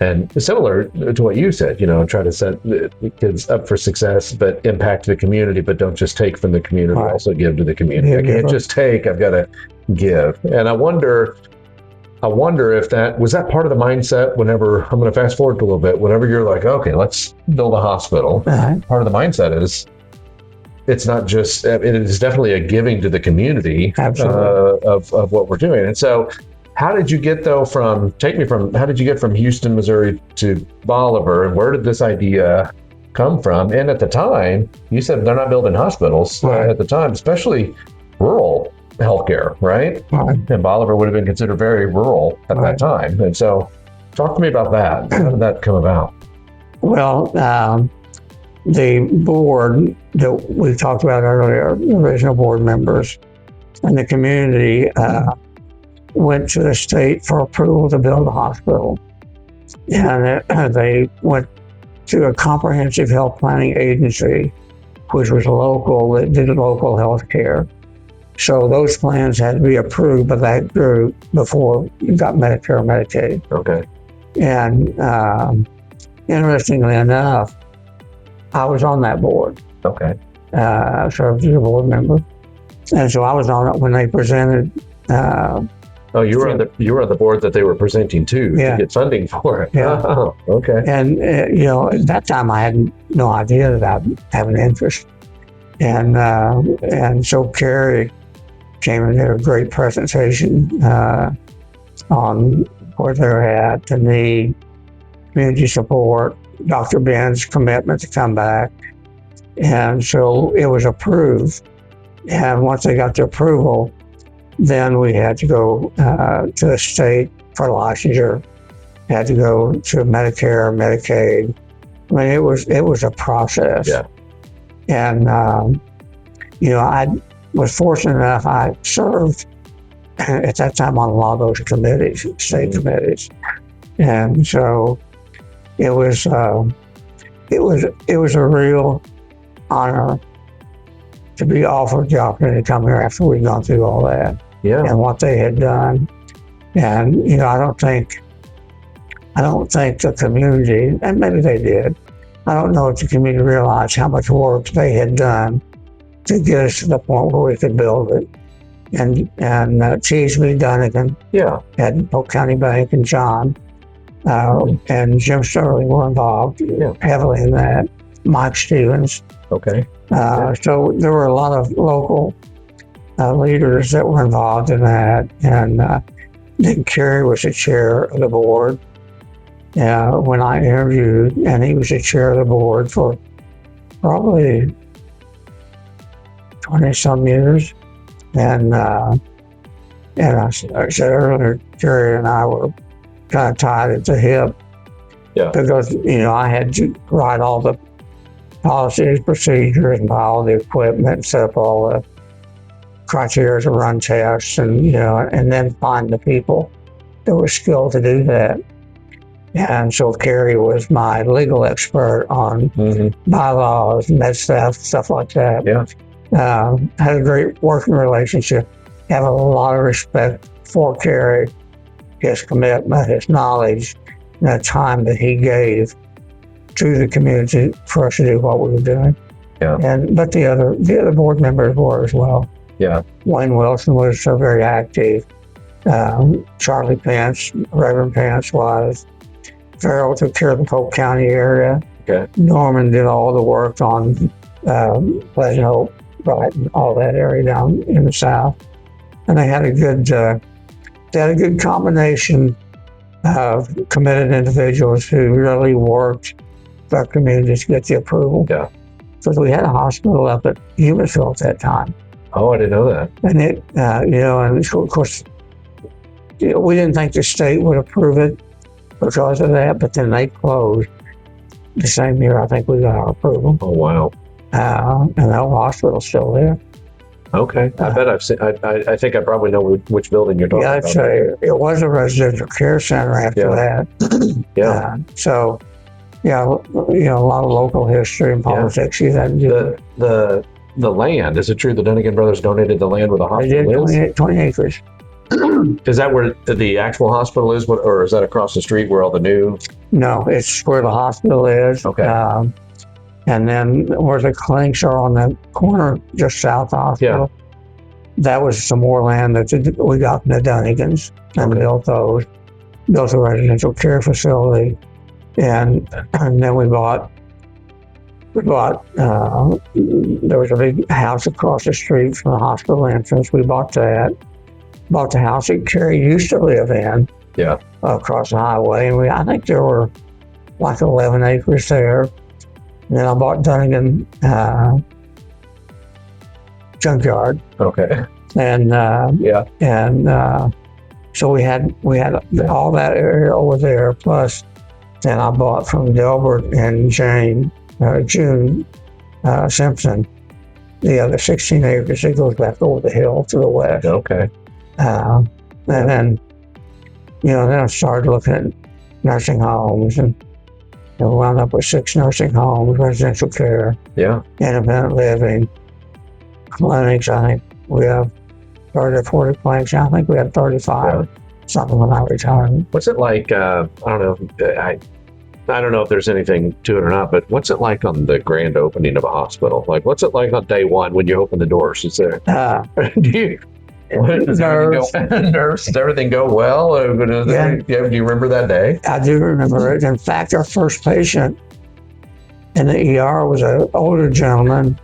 [SPEAKER 1] And it's similar to what you said, try to set the kids up for success, but impact the community, but don't just take from the community, also give to the community. I can't just take, I've got to give. And I wonder if that was part of the mindset whenever, I'm going to fast forward a little bit, whenever you're like, okay, let's build a hospital. Part of the mindset is, it's not just, it is definitely a giving to the community of what we're doing. And so how did you get how did you get from Houston, Missouri to Bolivar, and where did this idea come from? And at the time, you said they're not building hospitals at the time, especially rural healthcare, right? And Bolivar would have been considered very rural at that time. And so talk to me about that. How did that come about?
[SPEAKER 2] Well, the board that we talked about earlier, the original board members and the community went to the state for approval to build a hospital. And they went to a comprehensive health planning agency, which was local, that did local health care. So those plans had to be approved by that group before you got Medicare or Medicaid.
[SPEAKER 1] Okay.
[SPEAKER 2] And interestingly enough, I was on that board.
[SPEAKER 1] Okay.
[SPEAKER 2] Served as a board member. And so I was on it when they presented.
[SPEAKER 1] You were on the board that they were presenting to get funding for it.
[SPEAKER 2] Yeah.
[SPEAKER 1] Oh, okay.
[SPEAKER 2] And at that time I had no idea that I'd have an interest. And so Carrie came and did a great presentation on where they're at, the need, community support, Dr. Ben's commitment to come back. And so it was approved. And once they got the approval, then we had to go to the state for licensure, had to go to Medicare, Medicaid. I mean, it was a process.
[SPEAKER 1] Yeah.
[SPEAKER 2] And, I was fortunate enough, I served at that time on a lot of those committees, state committees. And so it was a real honor to be offered the opportunity to come here after we'd gone through all that and what they had done. And I don't think the community, and maybe they did, I don't know if the community realized how much work they had done to get us to the point where we could build it. And Cheeseby, Dunnigan, at Polk County Bank, and John and Jim Sterling were involved heavily in that. Mike Stevens.
[SPEAKER 1] Okay.
[SPEAKER 2] So there were a lot of local leaders that were involved in that. And then Kerry was the chair of the board when I interviewed, and he was the chair of the board for probably 20-some years. And I said earlier, Kerry and I were kind of tied at the hip because, I had to write all the policies, procedures, and buy all the equipment, set up all the criteria to run tests, and and then find the people that were skilled to do that. And so Kerry was my legal expert on bylaws, med staff, stuff like that.
[SPEAKER 1] Yeah.
[SPEAKER 2] Had a great working relationship. Have a lot of respect for Kerry, his commitment, his knowledge, and the time that he gave to the community for us to do what we were doing.
[SPEAKER 1] Yeah.
[SPEAKER 2] But the other board members were as well.
[SPEAKER 1] Yeah.
[SPEAKER 2] Wayne Wilson was so very active. Charlie Pence, Reverend Pence was. Farrell took care of the Polk County area.
[SPEAKER 1] Okay.
[SPEAKER 2] Norman did all the work on Pleasant Hope, Brighton, all that area down in the south. And they had a good combination of committed individuals who really worked for our community to get the approval.
[SPEAKER 1] Yeah.
[SPEAKER 2] Because we had a hospital up at Humansville at that time.
[SPEAKER 1] Oh, I didn't know that.
[SPEAKER 2] And it, and of course, we didn't think the state would approve it because of that, but then they closed the same year. I think we got our approval.
[SPEAKER 1] Oh, wow.
[SPEAKER 2] And the whole hospital's still there.
[SPEAKER 1] Okay. I bet I've seen, I think I probably know which building you're talking
[SPEAKER 2] Yeah,
[SPEAKER 1] about.
[SPEAKER 2] it was a residential care center after that.
[SPEAKER 1] Yeah.
[SPEAKER 2] So, a lot of local history and politics. You had to do
[SPEAKER 1] The land, is it true the Dunnigan brothers donated the land where the
[SPEAKER 2] They
[SPEAKER 1] hospital
[SPEAKER 2] did
[SPEAKER 1] is?
[SPEAKER 2] 20 acres.
[SPEAKER 1] Is that where the actual hospital is, or is that across the street where all the new?
[SPEAKER 2] No, it's where the hospital is.
[SPEAKER 1] Okay.
[SPEAKER 2] And then where the clinics are on the corner just south of the hospital. That was some more land that we got from the Dunnigans and built those. Built a residential care facility. And then we bought, there was a big house across the street from the hospital entrance. We bought that. Bought the house that Carrie used to live in.
[SPEAKER 1] Yeah.
[SPEAKER 2] Across the highway. And I think there were like 11 acres there. And then I bought Dunnigan junkyard.
[SPEAKER 1] Okay.
[SPEAKER 2] And so we had all that area over there. Plus, then I bought from Delbert and June Simpson the other 16 acres that goes back over the hill to the west.
[SPEAKER 1] Okay.
[SPEAKER 2] And then, then I started looking at nursing homes and wound up with 6 nursing homes, residential care, independent living, clinics. I think we have 30 or 40 clinics. I think we had 35, something when I retired.
[SPEAKER 1] What's it like? I don't know if there's anything to it or not, but what's it like on the grand opening of a hospital? Like, what's it like on day one when you open the doors? Is there? Does everything go well? Do you remember that day?
[SPEAKER 2] I do remember it. In fact, our first patient in the ER was an older gentleman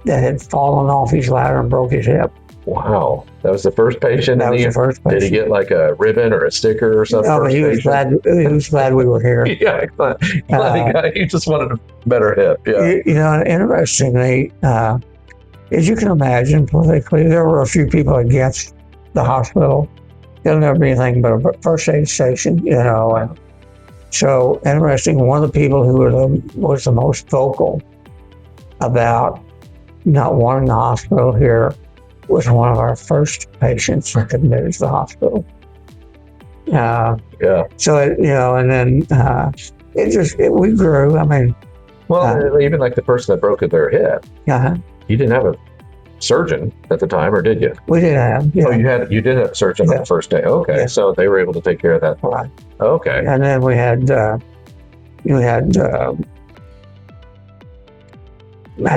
[SPEAKER 2] that had fallen off his ladder and broke his hip.
[SPEAKER 1] Wow. That was the first patient?
[SPEAKER 2] That was the first patient.
[SPEAKER 1] Did he get like a ribbon or a sticker or something?
[SPEAKER 2] No, he was glad we were here.
[SPEAKER 1] He just wanted a better hip. Yeah.
[SPEAKER 2] Interestingly, as you can imagine, politically, there were a few people against the hospital. It'll never be anything but a first aid station, And so, interesting, one of the people who was the most vocal about not wanting the hospital here was one of our first patients admitted to the hospital. So, and then we grew. I mean,
[SPEAKER 1] even like the person that broke their hip. You didn't have a surgeon at the time, or did you?
[SPEAKER 2] We did have.
[SPEAKER 1] Yeah. Oh, you did have a surgeon on the first day. Okay, so they were able to take care of that.
[SPEAKER 2] Right.
[SPEAKER 1] Okay.
[SPEAKER 2] And then we had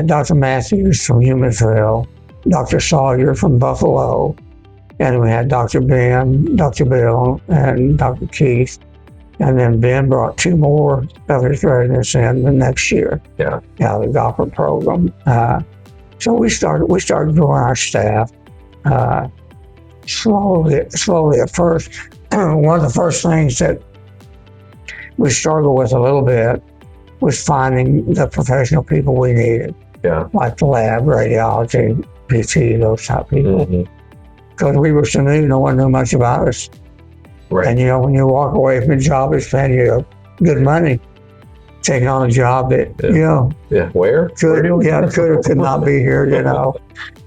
[SPEAKER 2] Dr. Matthews from Humansville, Dr. Sawyer from Buffalo, and we had Dr. Ben, Dr. Bill, and Dr. Keith. And then Ben brought 2 more of his residents in the next year.
[SPEAKER 1] Yeah.
[SPEAKER 2] The GOPR program. So we started growing our staff slowly at first. One of the first things that we struggled with a little bit was finding the professional people we needed.
[SPEAKER 1] Yeah.
[SPEAKER 2] Like the lab, radiology, PT, those type of people. Because we were so new, no one knew much about us.
[SPEAKER 1] Right.
[SPEAKER 2] And when you walk away from a job that's paying you good money, taking on a job that could not be here,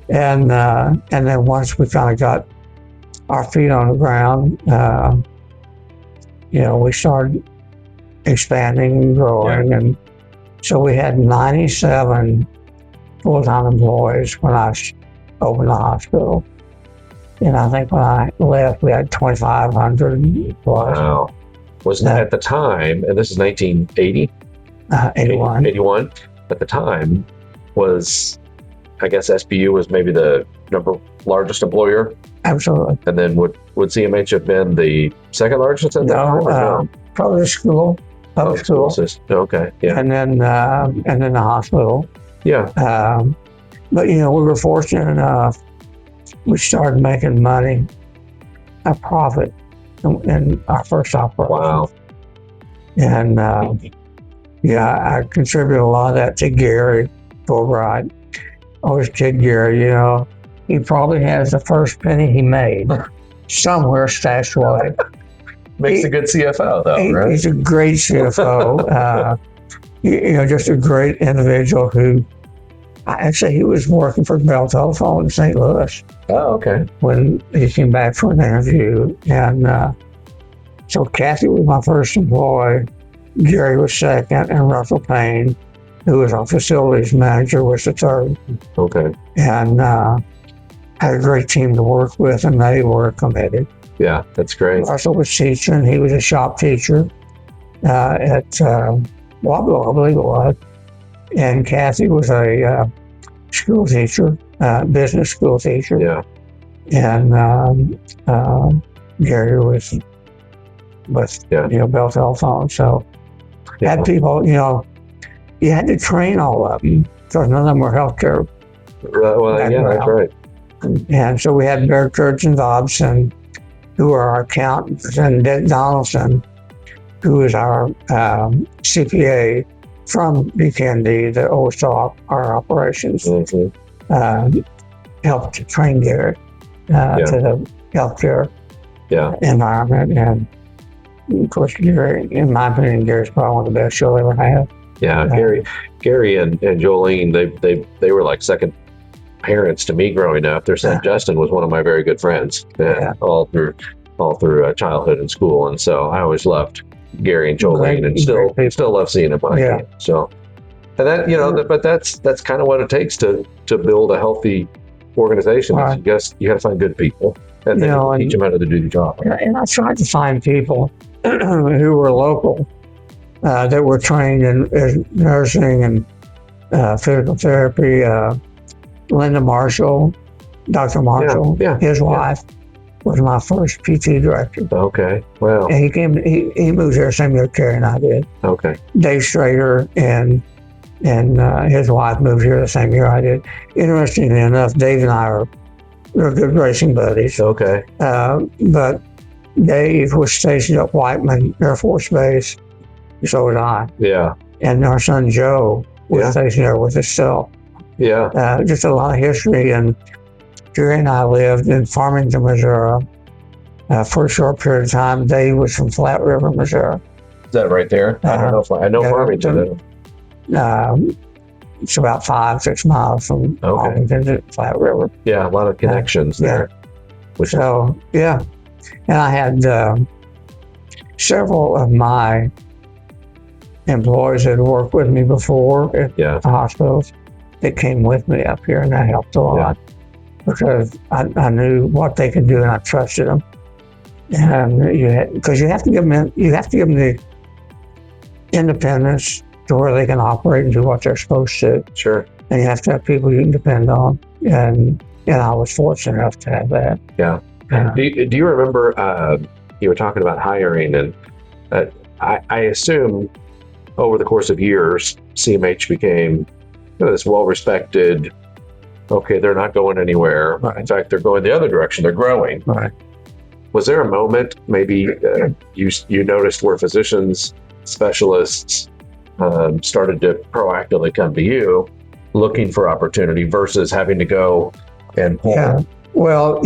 [SPEAKER 2] and then once we kind of got our feet on the ground, we started expanding and growing, and so we had 97 full-time employees when I opened the hospital, and I think when I left we had 2,500 plus.
[SPEAKER 1] Wow. Wasn't that at the time, and this is 1980?
[SPEAKER 2] 81.
[SPEAKER 1] 81. At the time, I guess SBU was maybe the largest employer?
[SPEAKER 2] Absolutely.
[SPEAKER 1] And then would CMH have been the second largest at that time?
[SPEAKER 2] Probably the school. public school,
[SPEAKER 1] system. Okay. Yeah.
[SPEAKER 2] and then the hospital.
[SPEAKER 1] Yeah.
[SPEAKER 2] But we were fortunate enough. We started making money, a profit, in our first operation.
[SPEAKER 1] Wow.
[SPEAKER 2] And I contributed a lot of that to Gary Fulbright. Always kid Gary, he probably has the first penny he made somewhere stashed away.
[SPEAKER 1] Makes a good CFO, though, right?
[SPEAKER 2] He's a great CFO. Just a great individual who, actually, he was working for Bell Telephone in St. Louis.
[SPEAKER 1] Oh, okay.
[SPEAKER 2] When he came back for an interview. And so Kathy was my first employee. Gary was second, and Russell Payne, who was our facilities manager, was the third.
[SPEAKER 1] Okay.
[SPEAKER 2] And had a great team to work with, and they were committed.
[SPEAKER 1] Yeah, that's great.
[SPEAKER 2] Russell was teaching. He was a shop teacher at Wablo, I believe it was. And Kathy was a school teacher, business school teacher.
[SPEAKER 1] Yeah.
[SPEAKER 2] And Gary was with Bell Telephone. So had people, you had to train all of them because none of them were healthcare.
[SPEAKER 1] Well, that's right.
[SPEAKER 2] And so we had Bear Church and Dobson, who are our accountants, and Dick Donaldson, who is our CPA from BKND that oversaw our operations.
[SPEAKER 1] Mm-hmm.
[SPEAKER 2] Helped to train Gary to the healthcare environment. And of course, Gary, in my opinion, Gary's probably one of the best you'll ever have.
[SPEAKER 1] Yeah, Gary and Jolene, they were like second parents to me growing up. Their son Justin was one of my very good friends all through childhood and school, and so I always loved Gary and Jolene, and still love seeing them when I can. So, and that but that's kind of what it takes to build a healthy organization. Right. You got to find good people and then teach them how to do the job.
[SPEAKER 2] And I tried to find people who were local that were trained in nursing and physical therapy. Linda Marshall, Dr. Marshall, his wife was my first PT director.
[SPEAKER 1] Okay, wow.
[SPEAKER 2] And he moved here the same year Carrie and I did.
[SPEAKER 1] Okay.
[SPEAKER 2] Dave Strader and his wife moved here the same year I did. Interestingly enough, Dave and I we're good racing buddies.
[SPEAKER 1] Okay.
[SPEAKER 2] But Dave was stationed at Whiteman Air Force Base, so was I.
[SPEAKER 1] Yeah.
[SPEAKER 2] And our son Joe was stationed there with himself.
[SPEAKER 1] Yeah.
[SPEAKER 2] Just a lot of history. And Jerry and I lived in Farmington, Missouri for a short period of time. Dave was from Flat River, Missouri.
[SPEAKER 1] Is that right there? I don't know if I know Farmington.
[SPEAKER 2] It's about 5-6 miles from Farmington to Flat River.
[SPEAKER 1] Yeah, a lot of connections there.
[SPEAKER 2] And I had several of my employees that had worked with me before at the hospitals that came with me up here, and that helped a lot because I knew what they could do and I trusted them. And because you have to give them the independence to where they can operate and do what they're supposed to.
[SPEAKER 1] Sure.
[SPEAKER 2] And you have to have people you can depend on, and I was fortunate enough to have that.
[SPEAKER 1] Yeah. Do you remember you were talking about hiring, and I assume over the course of years, CMH became this well-respected, they're not going anywhere. Right. In fact, they're going the other direction. They're growing.
[SPEAKER 2] Right.
[SPEAKER 1] Was there a moment maybe you noticed where physicians, specialists started to proactively come to you looking for opportunity versus having to go and pull?
[SPEAKER 2] Yeah. Well,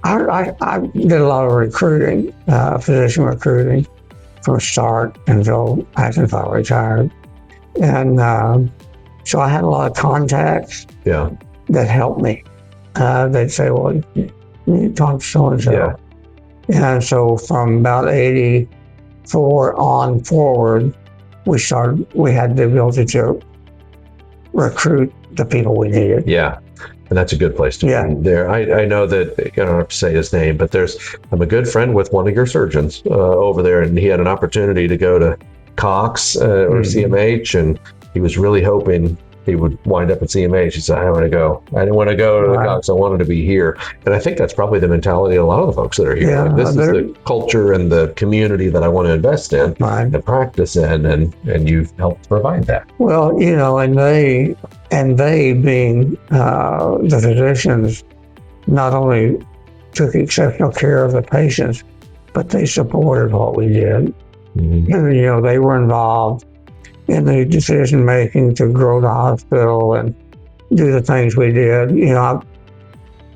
[SPEAKER 2] I did a lot of recruiting, physician recruiting from start until I retired. And so I had a lot of contacts that helped me. They'd say, well, you need to talk to so-and-so.
[SPEAKER 1] Yeah.
[SPEAKER 2] And so from about 84 on forward, we had the ability to recruit the people we needed.
[SPEAKER 1] Yeah. And that's a good place to be there. I know that, I don't have to say his name, but I'm a good friend with one of your surgeons over there, and he had an opportunity to go to Cox or CMH, and he was really hoping he would wind up at CMA. She said, I want to go. I didn't want to go to the Cox. I wanted to be here. And I think that's probably the mentality of a lot of the folks that are here.
[SPEAKER 2] Yeah,
[SPEAKER 1] like, this is the culture and the community that I want to invest in and practice in, and you've helped provide that.
[SPEAKER 2] Well, you know, and they being the physicians not only took exceptional care of the patients, but they supported what we did. Mm-hmm. And, you know, they were involved in the decision making to grow the hospital and do the things we did. You know,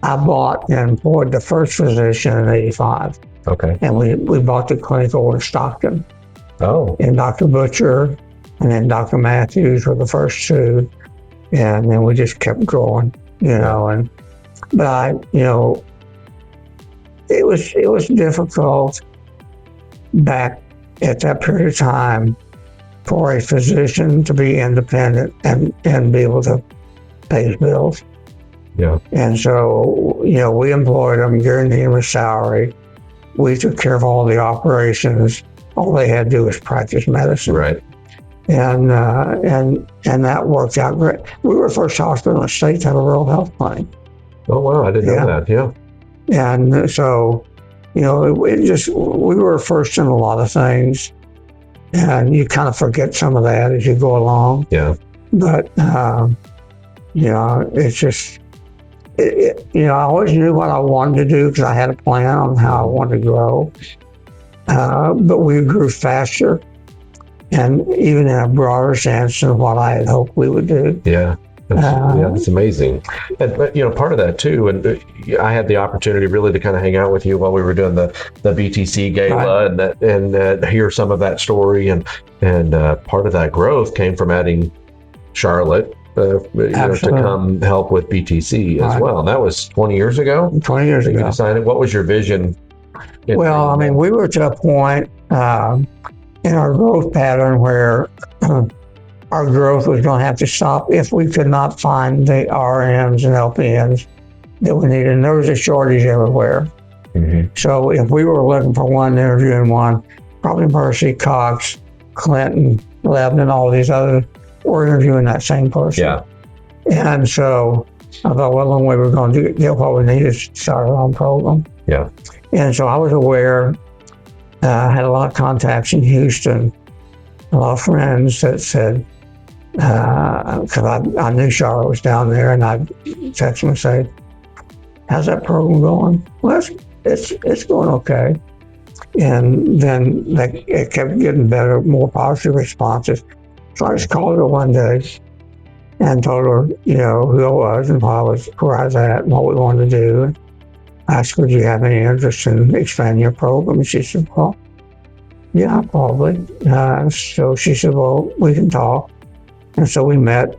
[SPEAKER 2] I bought and employed the first physician in '85.
[SPEAKER 1] Okay.
[SPEAKER 2] And we bought the clinic over in Stockton.
[SPEAKER 1] Oh.
[SPEAKER 2] And Dr. Butcher and then Dr. Matthews were the first two. And then we just kept growing, you know, but you know, it was difficult back at that period of time for a physician to be independent and be able to pay his bills.
[SPEAKER 1] Yeah.
[SPEAKER 2] And so, you know, we employed them, guaranteed him a salary. We took care of all the operations. All they had to do was practice medicine.
[SPEAKER 1] Right.
[SPEAKER 2] And that worked out great. We were the first hospital in the state to have a rural health clinic.
[SPEAKER 1] Oh, wow. I didn't know that. Yeah.
[SPEAKER 2] And so, you know, we were first in a lot of things. And you kind of forget some of that as you go along.
[SPEAKER 1] Yeah.
[SPEAKER 2] But, you know, it's just, you know, I always knew what I wanted to do because I had a plan on how I wanted to grow. But we grew faster and even in a broader sense than what I had hoped we would do.
[SPEAKER 1] Yeah. That's amazing. And, you know, part of that too, and I had the opportunity really to kind of hang out with you while we were doing the BTC gala and hear some of that story. And part of that growth came from adding Charlotte you know, to come help with BTC as well. And that was 20 years ago?
[SPEAKER 2] 20 years ago.
[SPEAKER 1] You decided, what was your vision?
[SPEAKER 2] Well, I mean, we were to a point in our growth pattern where our growth was going to have to stop if we could not find the RNs and LPNs that we needed. And there was a shortage everywhere. Mm-hmm. So if we were looking for one, interviewing one, probably Mercy, Cox, Clinton, Lebanon, all these others were interviewing that same person.
[SPEAKER 1] Yeah.
[SPEAKER 2] And so I thought, well, the only way we're going to get what we need is start our own program.
[SPEAKER 1] Yeah.
[SPEAKER 2] And so I was aware, I had a lot of contacts in Houston, a lot of friends that said, because I knew Charlotte was down there, and I'd text them and say, how's that program going? Well, it's going okay. And then it kept getting better, more positive responses. So I just called her one day and told her, you know, who I was and where I was at and what we wanted to do. And I asked her, do you have any interest in expanding your program? And she said, well, yeah, probably. So she said, well, we can talk. And so we met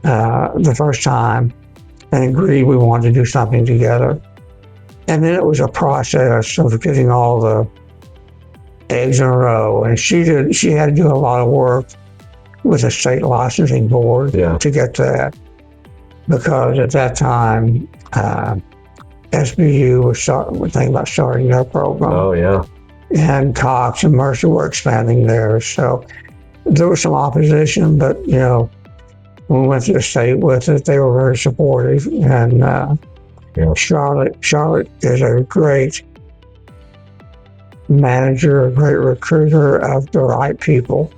[SPEAKER 2] the first time and agreed we wanted to do something together. And then it was a process of getting all the eggs in a row. And she had to do a lot of work with the state licensing board to get that. Because at that time, SBU was thinking about starting their program.
[SPEAKER 1] Oh, yeah.
[SPEAKER 2] And Cox and Mercer were expanding theirs. So there was some opposition, but, you know, when we went to the state with it, they were very supportive. And Charlotte is a great manager, a great recruiter of the right people.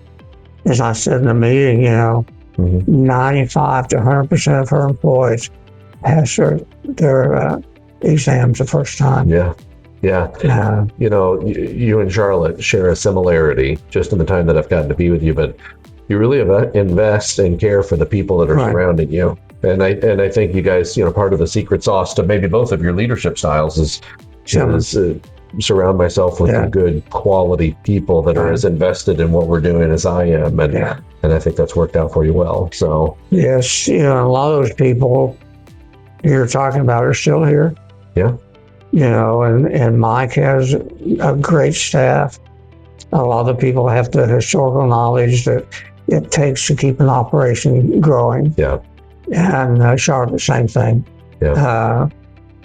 [SPEAKER 2] As I said in the meeting, you know, 95 to 100% of her employees pass their exams the first time.
[SPEAKER 1] Yeah. Yeah. You know, you and Charlotte share a similarity just in the time that I've gotten to be with you, but you really invest and care for the people that are surrounding you. And I think you guys, you know, part of the secret sauce to maybe both of your leadership styles is surround myself with the good quality people that are as invested in what we're doing as I am. And I think that's worked out for you well. So
[SPEAKER 2] yes, you know, a lot of those people you're talking about are still here.
[SPEAKER 1] Yeah.
[SPEAKER 2] You know, and Mike has a great staff. A lot of the people have the historical knowledge that it takes to keep an operation growing.
[SPEAKER 1] Yeah.
[SPEAKER 2] And Charlotte, same thing.
[SPEAKER 1] Yeah.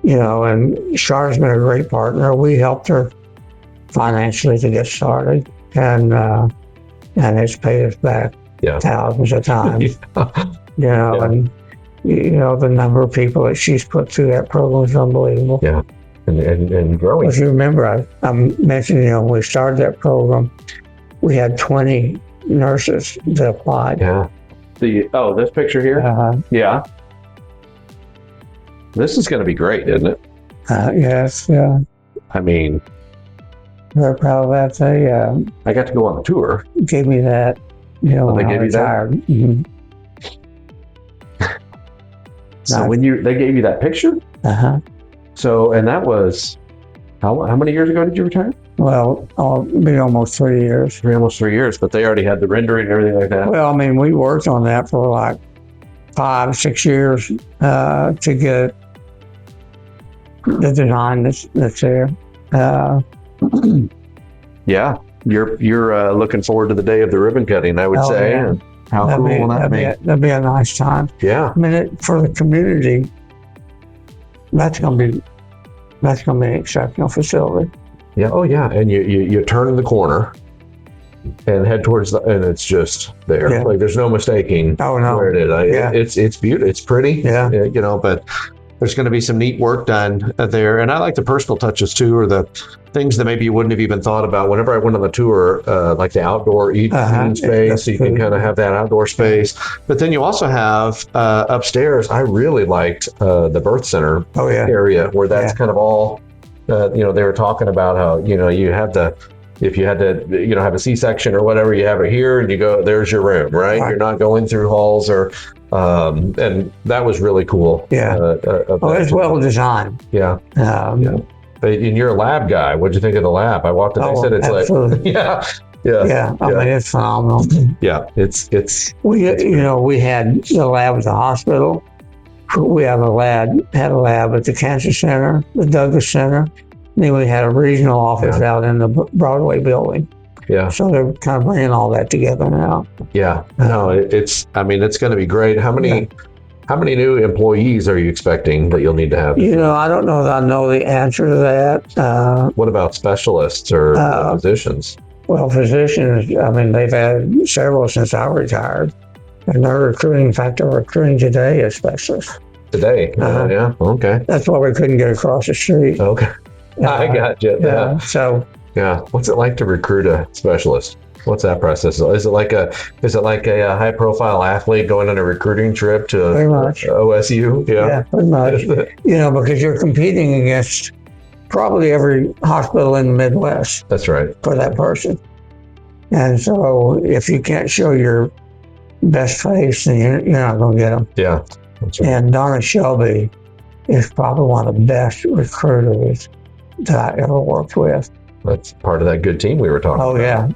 [SPEAKER 2] You know, and Charlotte's been a great partner. We helped her financially to get started, and it's paid us back thousands of times. Yeah. And the number of people that she's put through that program is unbelievable.
[SPEAKER 1] Yeah, and growing.
[SPEAKER 2] If you remember, I mentioned, when we started that program, we had 20 nurses that applied.
[SPEAKER 1] Yeah. This picture here? Yeah. This is going to be great, isn't it?
[SPEAKER 2] Yes, yeah.
[SPEAKER 1] I mean,
[SPEAKER 2] very proud of that. They
[SPEAKER 1] I got to go on the tour.
[SPEAKER 2] Gave me that, when I retired. Mm-hmm.
[SPEAKER 1] So when they gave you that picture? So, and that was, how many years ago did you retire?
[SPEAKER 2] Well, maybe almost 3 years.
[SPEAKER 1] Almost 3 years, but they already had the rendering and everything like that.
[SPEAKER 2] Well, I mean, we worked on that for like 5-6 years to get the design that's there.
[SPEAKER 1] Yeah, you're looking forward to the day of the ribbon cutting, I would say.
[SPEAKER 2] Yeah.
[SPEAKER 1] And how cool will that be?
[SPEAKER 2] That'd be a nice time.
[SPEAKER 1] Yeah.
[SPEAKER 2] I mean, for the community, that's going to be an exceptional facility.
[SPEAKER 1] Yeah. Oh, yeah. And you turn the corner and head towards and it's just there.
[SPEAKER 2] Yeah.
[SPEAKER 1] Like there's no mistaking where it is. It's beautiful. It's pretty.
[SPEAKER 2] Yeah.
[SPEAKER 1] But there's going to be some neat work done there. And I like the personal touches too, or the things that maybe you wouldn't have even thought about. Whenever I went on the tour, like the outdoor eating space, so you can kind of have that outdoor space. But then you also have upstairs, I really liked the birth center area where that's kind of all, they were talking about how, you have if you had to, have a C-section or whatever, you have it here and you go, there's your room, right? You're not going through halls or, and that was really cool.
[SPEAKER 2] Yeah. It's well designed.
[SPEAKER 1] Yeah. But you're a lab guy. What'd you think of the lab? I walked in, they said it's
[SPEAKER 2] absolutely.
[SPEAKER 1] Yeah.
[SPEAKER 2] I mean, it's phenomenal.
[SPEAKER 1] Yeah. It's
[SPEAKER 2] we had the lab at the hospital. We had a lab at the Cancer Center, the Douglas Center. Then we had a regional office out in the Broadway building.
[SPEAKER 1] Yeah.
[SPEAKER 2] So they're kind of bringing all that together now.
[SPEAKER 1] Yeah. No, it's going to be great. How many new employees are you expecting that you'll need to have?
[SPEAKER 2] I don't know that I know the answer to that.
[SPEAKER 1] What about specialists or physicians?
[SPEAKER 2] Well, physicians, I mean, they've had several since I retired. And they're recruiting, in fact, they're recruiting today as specialists.
[SPEAKER 1] Today? Yeah. Okay.
[SPEAKER 2] That's why we couldn't get across the street.
[SPEAKER 1] Okay. I got you.
[SPEAKER 2] Yeah. So.
[SPEAKER 1] Yeah. What's it like to recruit a specialist? What's that process? Is it like a high profile athlete going on a recruiting trip to OSU?
[SPEAKER 2] Yeah, pretty much. Because you're competing against probably every hospital in the Midwest.
[SPEAKER 1] That's right.
[SPEAKER 2] For that person. And so if you can't show your best face, then you're not going to get them.
[SPEAKER 1] Yeah. That's right.
[SPEAKER 2] And Donna Shelby is probably one of the best recruiters that I ever worked with.
[SPEAKER 1] That's part of that good team we were talking about.
[SPEAKER 2] Oh, yeah.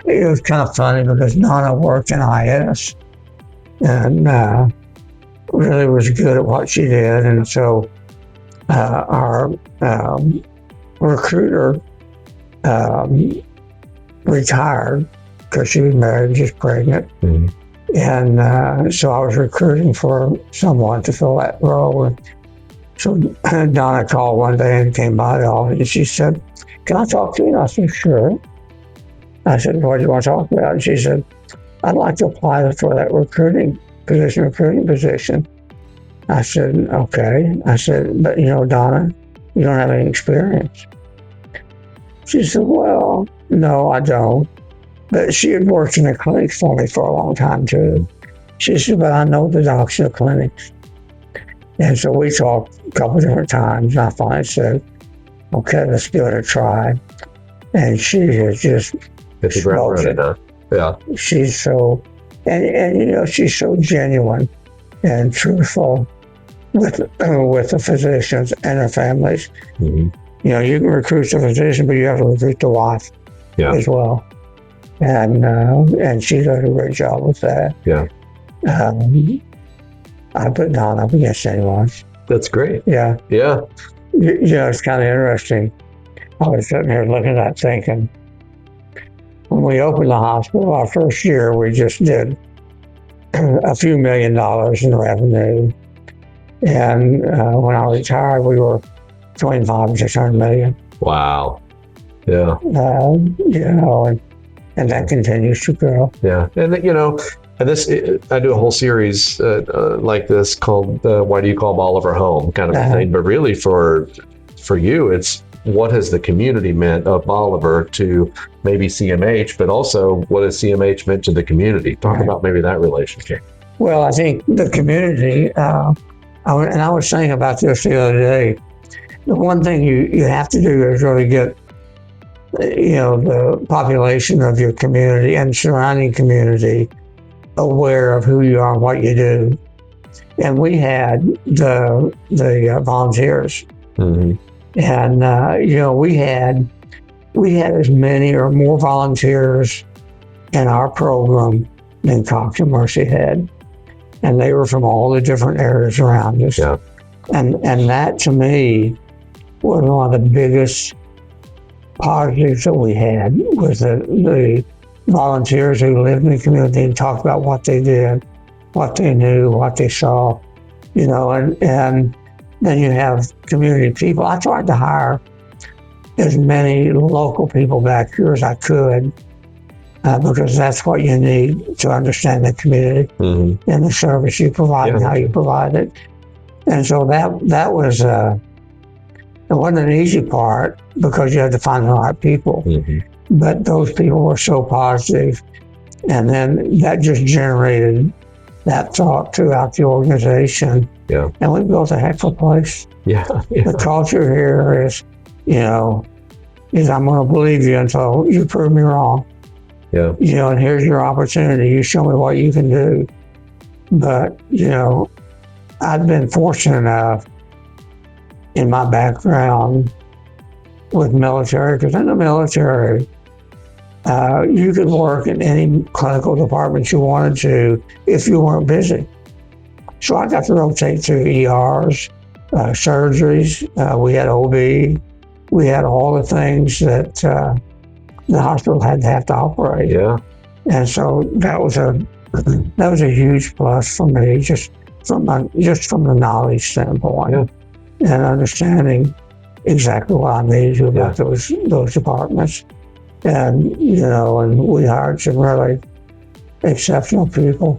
[SPEAKER 2] It was kind of funny because Donna worked in IS and really was good at what she did. And so our recruiter retired because she was married and just pregnant. Mm-hmm. And so I was recruiting for someone to fill that role. And so Donna called one day and came by the office and she said, "Can I talk to you?" And I said, "Sure." I said, "What do you want to talk about?" And she said, "I'd like to apply for that recruiting position. I said, "Okay." I said, "But Donna, you don't have any experience." She said, "Well, no, I don't." But she had worked in a clinic for me for a long time too. She said, "But I know the docs in the clinics." And so we talked a couple of different times. And I finally said, "Okay, let's give it a try." And she has just
[SPEAKER 1] hit the ground running, huh? Yeah.
[SPEAKER 2] She's so, and she's so genuine and truthful with the physicians and their families. Mm-hmm. You can recruit the physician, but you have to recruit the wife as well. And she does a great job with that.
[SPEAKER 1] Yeah.
[SPEAKER 2] I put Don up against anyone.
[SPEAKER 1] That's great.
[SPEAKER 2] Yeah.
[SPEAKER 1] Yeah.
[SPEAKER 2] It's kind of interesting. I was sitting here looking at that thinking, when we opened the hospital, our first year, we just did a few $1 million in revenue. And when I retired, we were between $500 and $600 million.
[SPEAKER 1] Wow. Yeah.
[SPEAKER 2] And that continues to grow.
[SPEAKER 1] Yeah. And, And I do a whole series like this called "Why Do You Call Bolivar Home?" kind of a thing. But really, for you, it's what has the community meant of Bolivar to maybe CMH, but also what has CMH meant to the community? Talk about maybe that relationship.
[SPEAKER 2] Well, I think the community, and I was thinking about this the other day. The one thing you have to do is really get, the population of your community and surrounding community aware of who you are and what you do. And we had the volunteers, and we had as many or more volunteers in our program than Cox and Mercy had, and they were from all the different areas around us.
[SPEAKER 1] Yeah.
[SPEAKER 2] And that to me was one of the biggest positives that we had, was the volunteers who lived in the community and talked about what they did, what they knew, what they saw, and then you have community people. I tried to hire as many local people back here as I could, because that's what you need to understand the community and the service you provide and how you provide it. And so that was, it wasn't an easy part because you had to find the right people. But those people were so positive, and then that just generated that thought throughout the organization.
[SPEAKER 1] Yeah.
[SPEAKER 2] And we built a heck of a place.
[SPEAKER 1] Yeah.
[SPEAKER 2] The culture here is, I'm going to believe you until you prove me wrong.
[SPEAKER 1] Yeah.
[SPEAKER 2] And here's your opportunity. You show me what you can do. But, I've been fortunate enough in my background with military, because in the military, you could work in any clinical department you wanted to if you weren't busy. So I got to rotate through ERs, surgeries. We had OB. We had all the things that the hospital had to have to operate.
[SPEAKER 1] Yeah.
[SPEAKER 2] And so that was a huge plus for me, just from the knowledge standpoint, and understanding exactly what I needed to about those departments. And, and we hired some really exceptional people.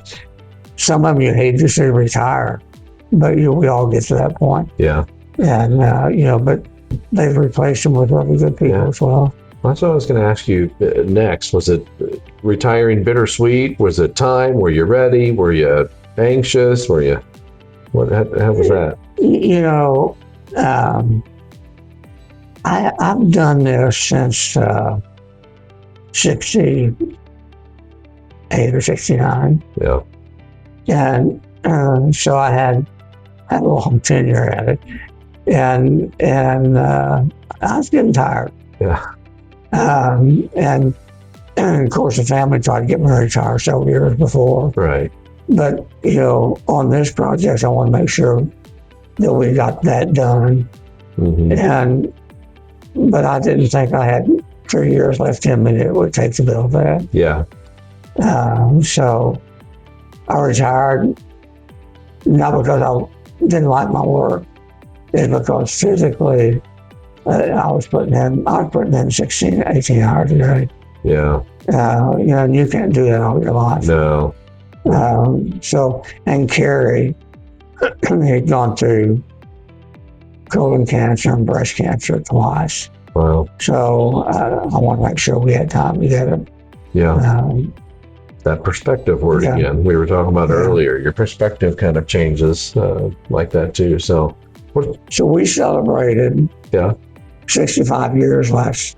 [SPEAKER 2] Some of them you hate to see retire, but we all get to that point.
[SPEAKER 1] Yeah.
[SPEAKER 2] And, but they've replaced them with really good people as well.
[SPEAKER 1] That's what I was going to ask you next. Was it retiring bittersweet? Was it time? Were you ready? Were you anxious? How was that?
[SPEAKER 2] I've done this since 68 or 69.
[SPEAKER 1] Yeah.
[SPEAKER 2] And so I had a long tenure at it. And I was getting tired.
[SPEAKER 1] Yeah.
[SPEAKER 2] And of course, the family tried to get me to retire several years before.
[SPEAKER 1] Right.
[SPEAKER 2] But, on this project, I want to make sure that we got that done. But I didn't think I had 3 years left in me that it would take to build that.
[SPEAKER 1] Yeah.
[SPEAKER 2] So I retired, not because I didn't like my work, it's because physically I was putting in 16, 18 hours a day.
[SPEAKER 1] Yeah.
[SPEAKER 2] And you can't do that all your life.
[SPEAKER 1] No.
[SPEAKER 2] And Carrie had gone through colon cancer and breast cancer twice.
[SPEAKER 1] Wow.
[SPEAKER 2] So I want to make sure we had time together.
[SPEAKER 1] Yeah. That perspective word again, we were talking about earlier. Your perspective kind of changes like that too. So
[SPEAKER 2] we celebrated 65 years last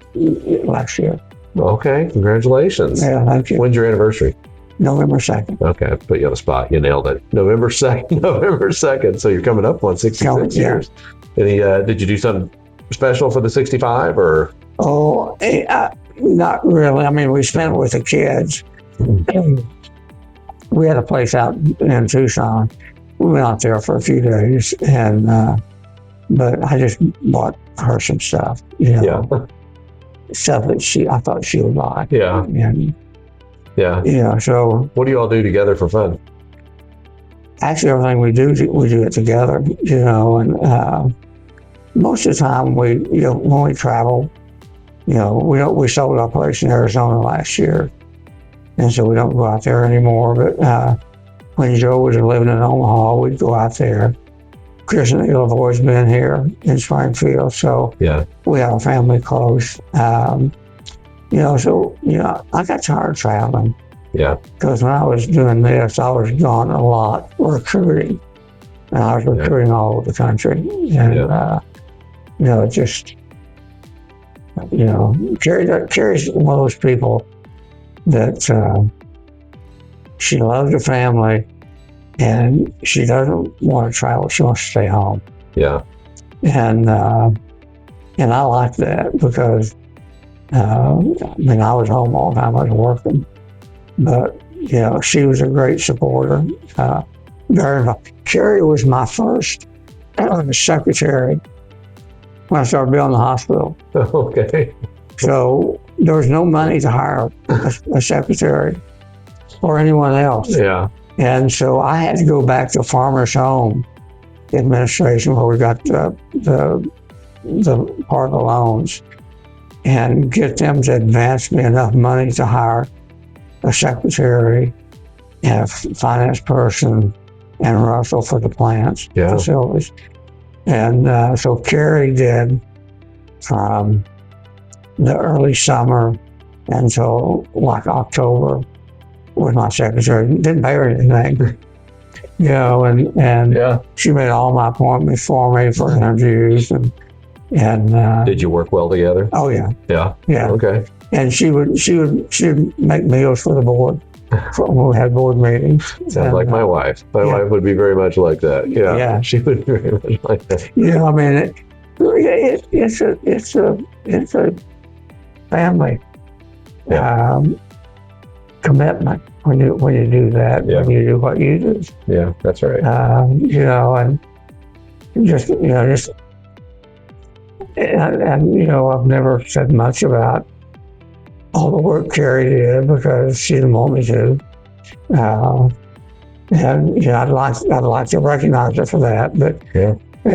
[SPEAKER 2] year.
[SPEAKER 1] Okay, congratulations.
[SPEAKER 2] Yeah, thank you.
[SPEAKER 1] When's your anniversary?
[SPEAKER 2] November 2nd.
[SPEAKER 1] Okay, I put you on the spot. You nailed it. November 2nd. So you're coming up on 66 years. Any, did you do something special for the 65 or?
[SPEAKER 2] Oh, not really. I mean, we spent it with the kids. We had a place out in Tucson. We went out there for a few days, and but I just bought her some stuff, stuff that I thought she would like.
[SPEAKER 1] Yeah.
[SPEAKER 2] And, so.
[SPEAKER 1] What do you all do together for fun?
[SPEAKER 2] Actually, everything we do it together, and most of the time when we travel, we sold our place in Arizona last year. and so we don't go out there anymore. But when Joe was living in Omaha, we'd go out there. Chris and Neil have always been here in Springfield, so
[SPEAKER 1] Yeah.
[SPEAKER 2] we have a family close. I got tired of traveling.
[SPEAKER 1] Yeah.
[SPEAKER 2] Because when I was doing this, I was gone a lot recruiting. And I was recruiting all over the country. And, Carrie's one of those people that she loves her family and she doesn't want to travel. She wants to stay home.
[SPEAKER 1] Yeah.
[SPEAKER 2] And I like that because, I was home all the time. I was working. But, she was a great supporter. Very involved. Carrie was my first secretary when I started building the hospital.
[SPEAKER 1] Okay.
[SPEAKER 2] So there was no money to hire a secretary or anyone else.
[SPEAKER 1] Yeah.
[SPEAKER 2] And so I had to go back to Farmers Home Administration where we got the part of the loans and get them to advance me enough money to hire a secretary and a finance person and Russell for the plants, facilities. And so Carrie did from the early summer until like October with my secretary. Didn't pay her anything, and she made all my appointments for me for interviews and
[SPEAKER 1] did you work well together?
[SPEAKER 2] Oh yeah.
[SPEAKER 1] Yeah. Okay.
[SPEAKER 2] And she would make meals for the board when we had board meetings.
[SPEAKER 1] Sounds like my wife. My wife would be very much like that. Yeah. Yeah. She would be very much like that.
[SPEAKER 2] Yeah, I mean, it's a family commitment when you do that. When you do what you do.
[SPEAKER 1] Yeah, that's right.
[SPEAKER 2] And I've never said much about all the work Carrie did because she didn't want me to. I'd like to recognize her for that, but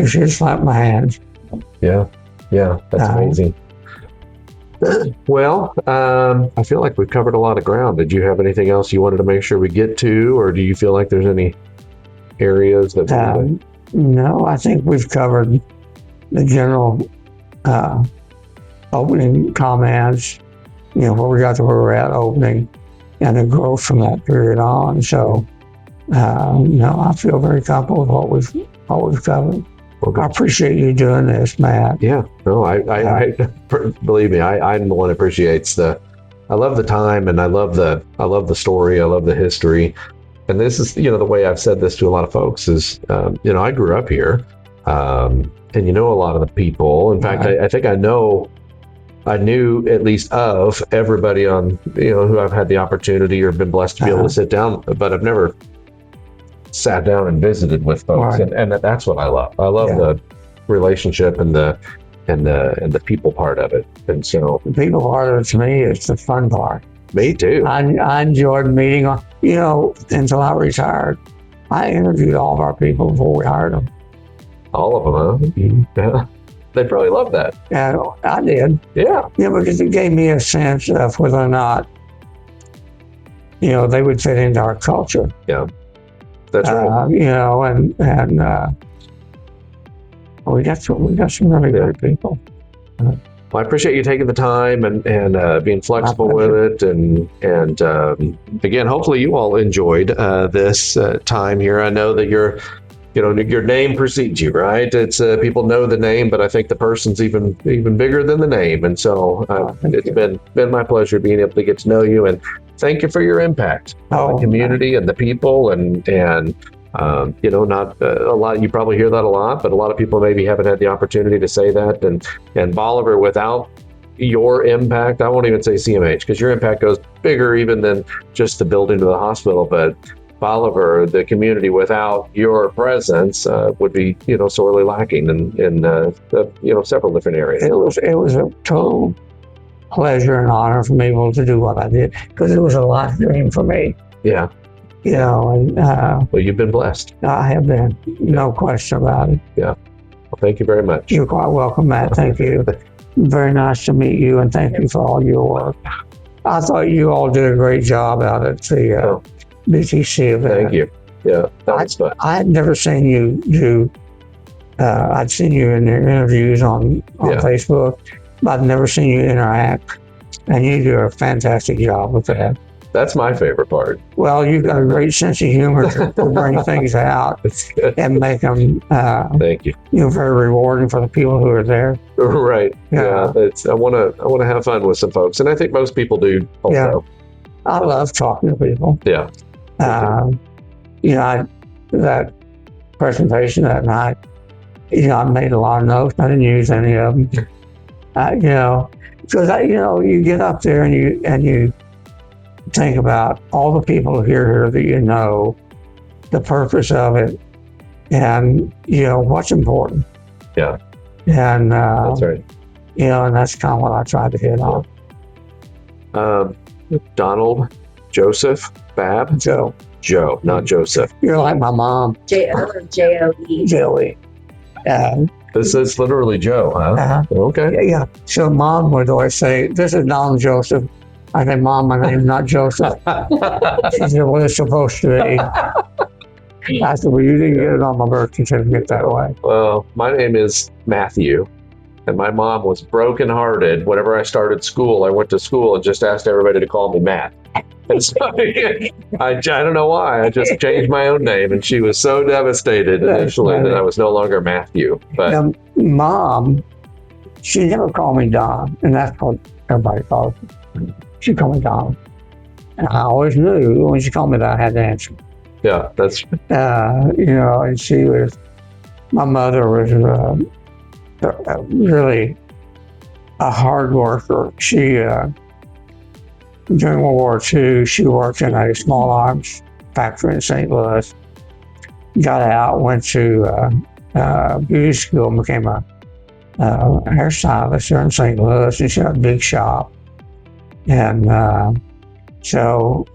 [SPEAKER 2] she just slapped my hands.
[SPEAKER 1] Yeah, that's amazing. Well, I feel like we've covered a lot of ground. Did you have anything else you wanted to make sure we get to, or do you feel like there's any areas that
[SPEAKER 2] No, I think we've covered the general opening comments, where we got to where we're at opening and the growth from that period on. So, I feel very comfortable with what we've covered. Okay. I appreciate you doing this, Matt.
[SPEAKER 1] Yeah, no, I believe me, I'm the one that appreciates I love the time and I love the story. I love the history. And this is, the way I've said this to a lot of folks is, I grew up here, and a lot of the people. In fact, I think I knew at least of everybody on, who I've had the opportunity or been blessed to be able to sit down, but I've never sat down and visited with folks. Right. And that's what I love. I love the relationship and the people part of it. And so
[SPEAKER 2] the people part of it to me is the fun part.
[SPEAKER 1] Me too.
[SPEAKER 2] I enjoyed meeting, until I retired. I interviewed all of our people before we hired them.
[SPEAKER 1] All of them, huh? Mm-hmm. Yeah. They probably love that.
[SPEAKER 2] Yeah, I did.
[SPEAKER 1] Yeah.
[SPEAKER 2] Yeah, because it gave me a sense of whether or not, they would fit into our culture.
[SPEAKER 1] Yeah. That's right.
[SPEAKER 2] We got some really good people.
[SPEAKER 1] Well, I appreciate you taking the time and being flexible with it. And again, hopefully you all enjoyed this time here. I know that your name precedes you, right? It's people know the name, but I think the person's even bigger than the name. And so it's been my pleasure being able to get to know you, and thank you for your impact on the community and the people. And not a lot. You probably hear that a lot, but a lot of people maybe haven't had the opportunity to say that. And Bolivar, without your impact, I won't even say CMH, because your impact goes bigger even than just the building of the hospital, but Bolivar, the community, without your presence would be, sorely lacking in several different areas.
[SPEAKER 2] It was a total pleasure and honor for me to do what I did, because it was a life dream for me.
[SPEAKER 1] Yeah. Well, you've been blessed.
[SPEAKER 2] I have been, no question about it.
[SPEAKER 1] Yeah. Well, thank you very much.
[SPEAKER 2] You're quite welcome, Matt. Thank you. Very nice to meet you, and thank you for all your work. I thought you all did a great job out at the
[SPEAKER 1] Oh,
[SPEAKER 2] BTC event.
[SPEAKER 1] thank you. Yeah, that was fun.
[SPEAKER 2] I had never seen you do. I'd seen you in your interviews on
[SPEAKER 1] Yeah.
[SPEAKER 2] Facebook, but I'd never seen you interact, and you do a fantastic job with that.
[SPEAKER 1] That's my favorite part.
[SPEAKER 2] Well, you've got a great sense of humor to bring things out
[SPEAKER 1] It's good.
[SPEAKER 2] and make them,
[SPEAKER 1] Thank you.
[SPEAKER 2] very rewarding for the people who are there.
[SPEAKER 1] Right.
[SPEAKER 2] Yeah.
[SPEAKER 1] Yeah. I want to have fun with some folks, and I think most people do also.
[SPEAKER 2] I love talking to people.
[SPEAKER 1] Yeah.
[SPEAKER 2] That presentation that night, I made a lot of notes. I didn't use any of them. Because you get up there and you think about all the people here that you know, the purpose of it, and what's important.
[SPEAKER 1] Yeah.
[SPEAKER 2] And
[SPEAKER 1] That's right.
[SPEAKER 2] and that's kind of what I tried to hit on.
[SPEAKER 1] Donald, Joseph, Babb,
[SPEAKER 2] Joe,
[SPEAKER 1] not Joseph.
[SPEAKER 2] you're like my mom,
[SPEAKER 3] Joe.
[SPEAKER 2] Joey.
[SPEAKER 1] This is literally Joe, huh?
[SPEAKER 2] Uh-huh.
[SPEAKER 1] Okay.
[SPEAKER 2] Yeah. So mom would always say, "This is Donald Joseph." I said, "Mom, my name's not Joseph." She said, "Well, it's supposed to be." I said, "Well, you didn't get it on my birth certificate that way."
[SPEAKER 1] Well, my name is Matthew, and my mom was brokenhearted. Whenever I started school, I went to school and just asked everybody to call me Matt. And so I don't know why. I just changed my own name, and she was so devastated initially that I was no longer Matthew. But
[SPEAKER 2] Now, Mom, she never called me Don, and that's what everybody calls me. She called me Don. And I always knew when she called me that I had to answer.
[SPEAKER 1] yeah, that's
[SPEAKER 2] And she was, my mother was really a hard worker. She, during World War II, she worked in a small arms factory in St. Louis. Got out, went to beauty school, and became a hairstylist here in St. Louis, and she had a big shop. And so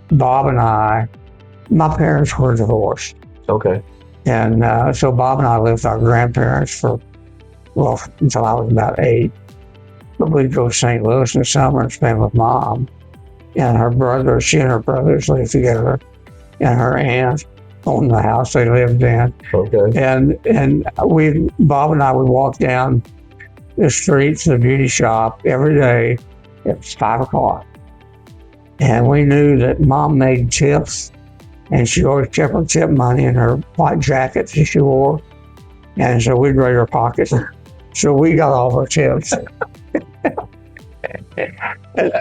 [SPEAKER 2] Bob and I, my parents were divorced.
[SPEAKER 1] okay.
[SPEAKER 2] And so Bob and I lived with our grandparents until I was about 8. But we'd go to St. Louis in the summer and spend with Mom. And she and her brothers lived together. And her aunt owned the house they lived in.
[SPEAKER 1] Okay.
[SPEAKER 2] And Bob and I would walk down the street to the beauty shop every day. It was 5 o'clock. And we knew that Mom made tips, and she always kept her tip money in her white jacket that she wore. And so we'd raid her pockets. So we got all her tips. And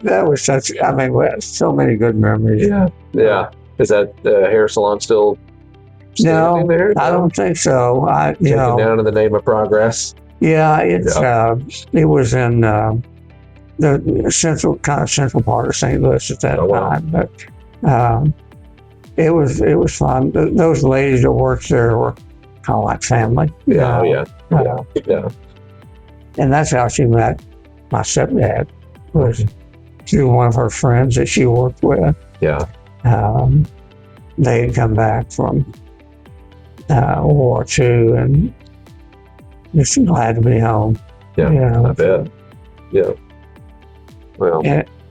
[SPEAKER 2] that was such, we had so many good memories.
[SPEAKER 1] Yeah. Is that hair salon still standing there?
[SPEAKER 2] I don't think so.
[SPEAKER 1] Taken down in the name of progress.
[SPEAKER 2] Yeah, it was in the central part of St. Louis at that time. But it was fun. Those ladies that worked there were kind of like family.
[SPEAKER 1] Yeah.
[SPEAKER 2] And that's how she met my stepdad. Was through one of her friends that she worked with.
[SPEAKER 1] Yeah.
[SPEAKER 2] They had come back from World War II and just glad to be home.
[SPEAKER 1] Yeah. I bet. Yeah. Well.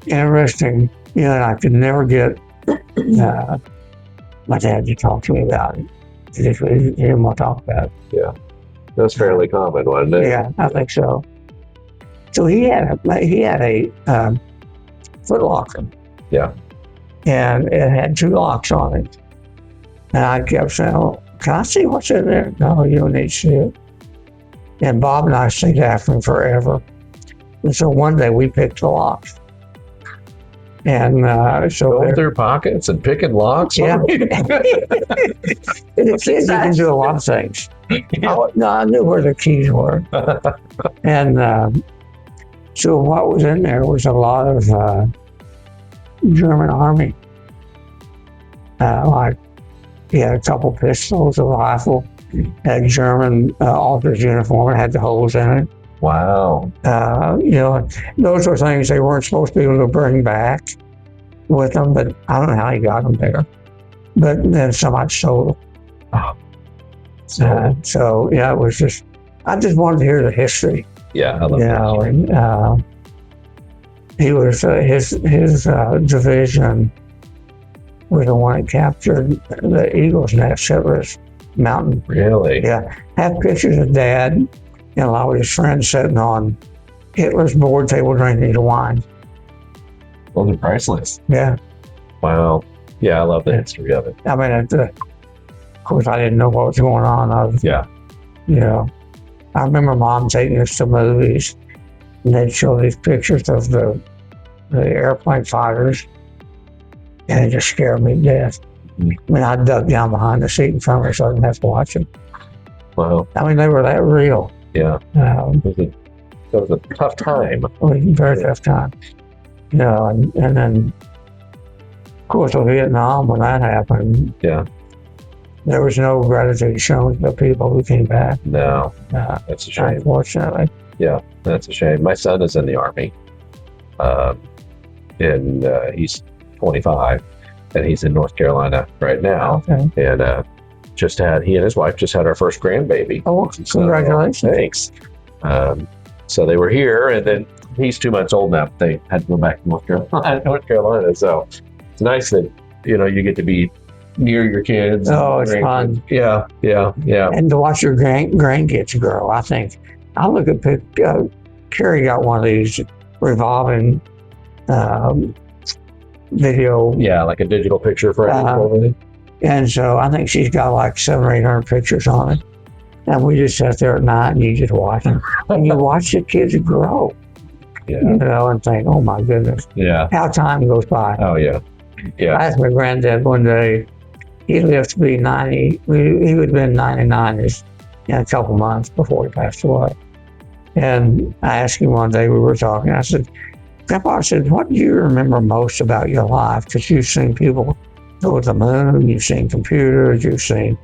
[SPEAKER 2] Interesting. And I could never get my dad to talk to me about it. He didn't want to talk about it.
[SPEAKER 1] Yeah. That's fairly common, wasn't it?
[SPEAKER 2] Yeah, I think so. So he had a Foot Locker.
[SPEAKER 1] Yeah.
[SPEAKER 2] And it had 2 locks on it. And I kept saying, "Oh, can I see what's in there?" "No, you don't need to see it." And Bob and I stayed after him forever. And so one day we picked the locks. And so
[SPEAKER 1] Going through pockets and picking locks.
[SPEAKER 2] yeah. You can do a lot of things. I knew where the keys were. And so what was in there was a lot of German Army. Like he had a couple pistols, a rifle, had a German officer's uniform, and had the holes in it.
[SPEAKER 1] Wow.
[SPEAKER 2] Those were things they weren't supposed to be able to bring back with them, but I don't know how he got them there. But then somebody sold them.
[SPEAKER 1] Oh.
[SPEAKER 2] So it was just, I just wanted to hear the history.
[SPEAKER 1] Yeah, I love that.
[SPEAKER 2] he was his division was the one that captured the eagle's nest, Everest Mountain.
[SPEAKER 1] Really?
[SPEAKER 2] Yeah, have pictures of Dad and a lot of his friends sitting on Hitler's board table drinking the wine.
[SPEAKER 1] Those are priceless.
[SPEAKER 2] Yeah,
[SPEAKER 1] Wow. Yeah, I love the history of it.
[SPEAKER 2] I mean, of course, I didn't know what was going on.
[SPEAKER 1] Yeah.
[SPEAKER 2] I remember Mom taking us to movies, and they'd show these pictures of the airplane fighters, and it just scared me to death.
[SPEAKER 1] Mm.
[SPEAKER 2] I mean, I ducked down behind the seat in front of her so I didn't have to watch them.
[SPEAKER 1] Wow.
[SPEAKER 2] I mean, they were that real.
[SPEAKER 1] Yeah. It was a tough time.
[SPEAKER 2] It was a very tough time. And then, of course, with Vietnam, when that happened,
[SPEAKER 1] Yeah.
[SPEAKER 2] there was no gratitude shown to the people who came back,
[SPEAKER 1] No, that's a shame.
[SPEAKER 2] unfortunately.
[SPEAKER 1] Yeah, that's a shame. My son is in the Army, and he's 25, and he's in North Carolina right now.
[SPEAKER 2] Okay.
[SPEAKER 1] And he and his wife just had our first grandbaby.
[SPEAKER 2] Oh, congratulations.
[SPEAKER 1] Thanks. So they were here, and then he's 2 months old now. They had to go back to North Carolina. So it's nice that you get to be near your kids.
[SPEAKER 2] Oh, it's fun.
[SPEAKER 1] Yeah.
[SPEAKER 2] And to watch your grandkids grow, I think. I look at Carrie got one of these revolving video.
[SPEAKER 1] Yeah, like a digital picture frame.
[SPEAKER 2] And so I think she's got like 700 or 800 pictures on it. And we just sat there at night and you just watch them. And you watch the kids grow,
[SPEAKER 1] Yeah.
[SPEAKER 2] and think, oh my goodness,
[SPEAKER 1] Yeah.
[SPEAKER 2] how time goes by.
[SPEAKER 1] Oh, yeah. Yeah.
[SPEAKER 2] I asked my granddad one day, he lived to be 90, he would have been 99 in a couple months before he passed away. And I asked him one day, we were talking, I said, Grandpa, I said, what do you remember most about your life? Because you've seen people go to the moon, you've seen computers, you've seen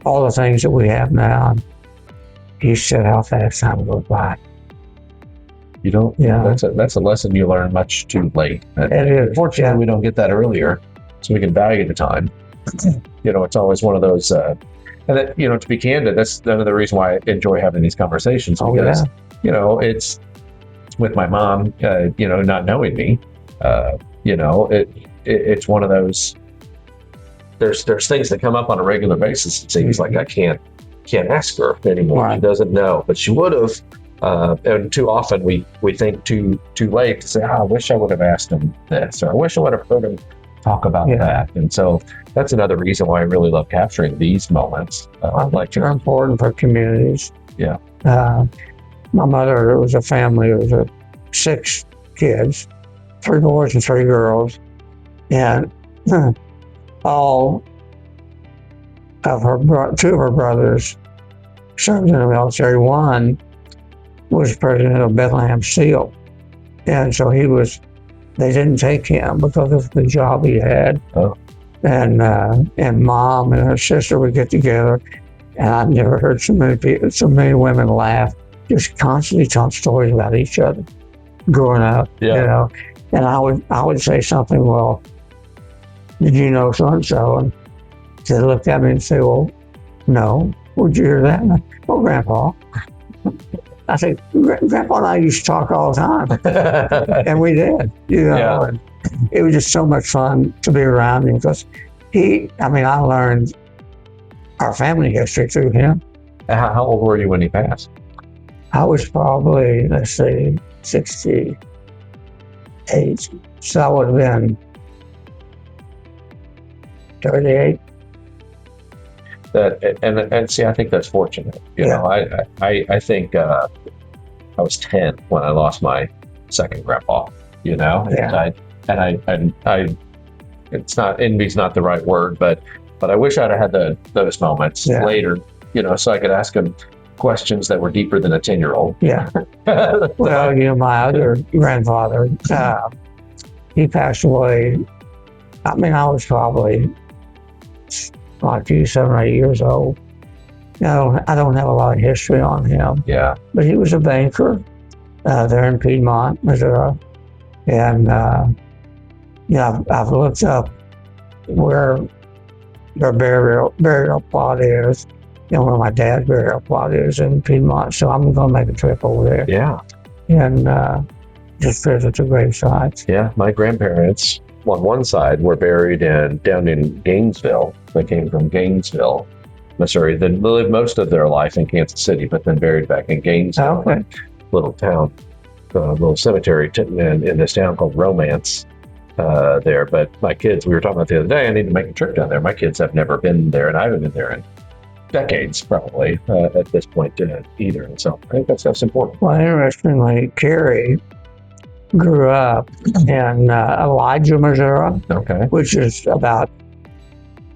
[SPEAKER 2] all the things that we have now. And he said, how fast time goes by.
[SPEAKER 1] You don't.
[SPEAKER 2] Yeah.
[SPEAKER 1] That's a lesson you learn much too late.
[SPEAKER 2] It is.
[SPEAKER 1] Fortunately, we don't get that earlier, so we can value the time. It's always one of those. And that, to be candid, that's another reason why I enjoy having these conversations, because it's with my mom, not knowing me. It's one of those. There's things that come up on a regular basis. It seems like I can't ask her anymore.
[SPEAKER 2] Right.
[SPEAKER 1] She doesn't know, but she would have. And too often we think too late to say, I wish I would have asked him this, or I wish I would have heard him talk about that. And so that's another reason why I really love capturing these moments.
[SPEAKER 2] They're important for communities.
[SPEAKER 1] Yeah.
[SPEAKER 2] My mother, it was a family, it was 6 kids, 3 boys and 3 girls. And all of her, 2 of her brothers served in the military. One was president of Bethlehem Steel. And so they didn't take him because of the job he had.
[SPEAKER 1] Oh.
[SPEAKER 2] And Mom and her sister would get together, and I've never heard so many women laugh, just constantly telling stories about each other growing up.
[SPEAKER 1] Yeah.
[SPEAKER 2] And I would say something, well, did you know so-and-so? And they looked at me and say, well, no. Where'd you hear that? And well, Grandpa. I said, Grandpa and I used to talk all the time. And we did,
[SPEAKER 1] Yeah.
[SPEAKER 2] And it was just so much fun to be around him because I learned our family history through him.
[SPEAKER 1] How old were you when he passed?
[SPEAKER 2] I was probably, 68. So I would have been 38.
[SPEAKER 1] And see, I think that's fortunate. I think I was 10 when I lost my second grandpa.
[SPEAKER 2] Yeah.
[SPEAKER 1] And I it's not, envy's not the right word, but I wish I'd have had those moments later, so I could ask him questions that were deeper than a 10-year-old.
[SPEAKER 2] Yeah. Well, my other grandfather, he passed away. I was probably like 7 or 8 years old. I don't have a lot of history on him.
[SPEAKER 1] Yeah.
[SPEAKER 2] But he was a banker there in Piedmont, Missouri. And, I've looked up where their burial plot is, where my dad's burial plot is in Piedmont. So I'm going to make a trip over there.
[SPEAKER 1] Yeah.
[SPEAKER 2] And just visit the grave sites.
[SPEAKER 1] Yeah, my grandparents on one side were buried down in Gainesville. They came from Gainesville, Missouri. They lived most of their life in Kansas City, but then buried back in Gainesville,
[SPEAKER 2] Okay.
[SPEAKER 1] little town, little cemetery in this town called Romance. There, but my kids, we were talking about the other day, I need to make a trip down there. My kids have never been there, and I haven't been there in decades, probably, at this point either. And so I think that's important.
[SPEAKER 2] Well, interestingly, Carrie grew up in Elijah, Missouri,
[SPEAKER 1] Okay.
[SPEAKER 2] which is about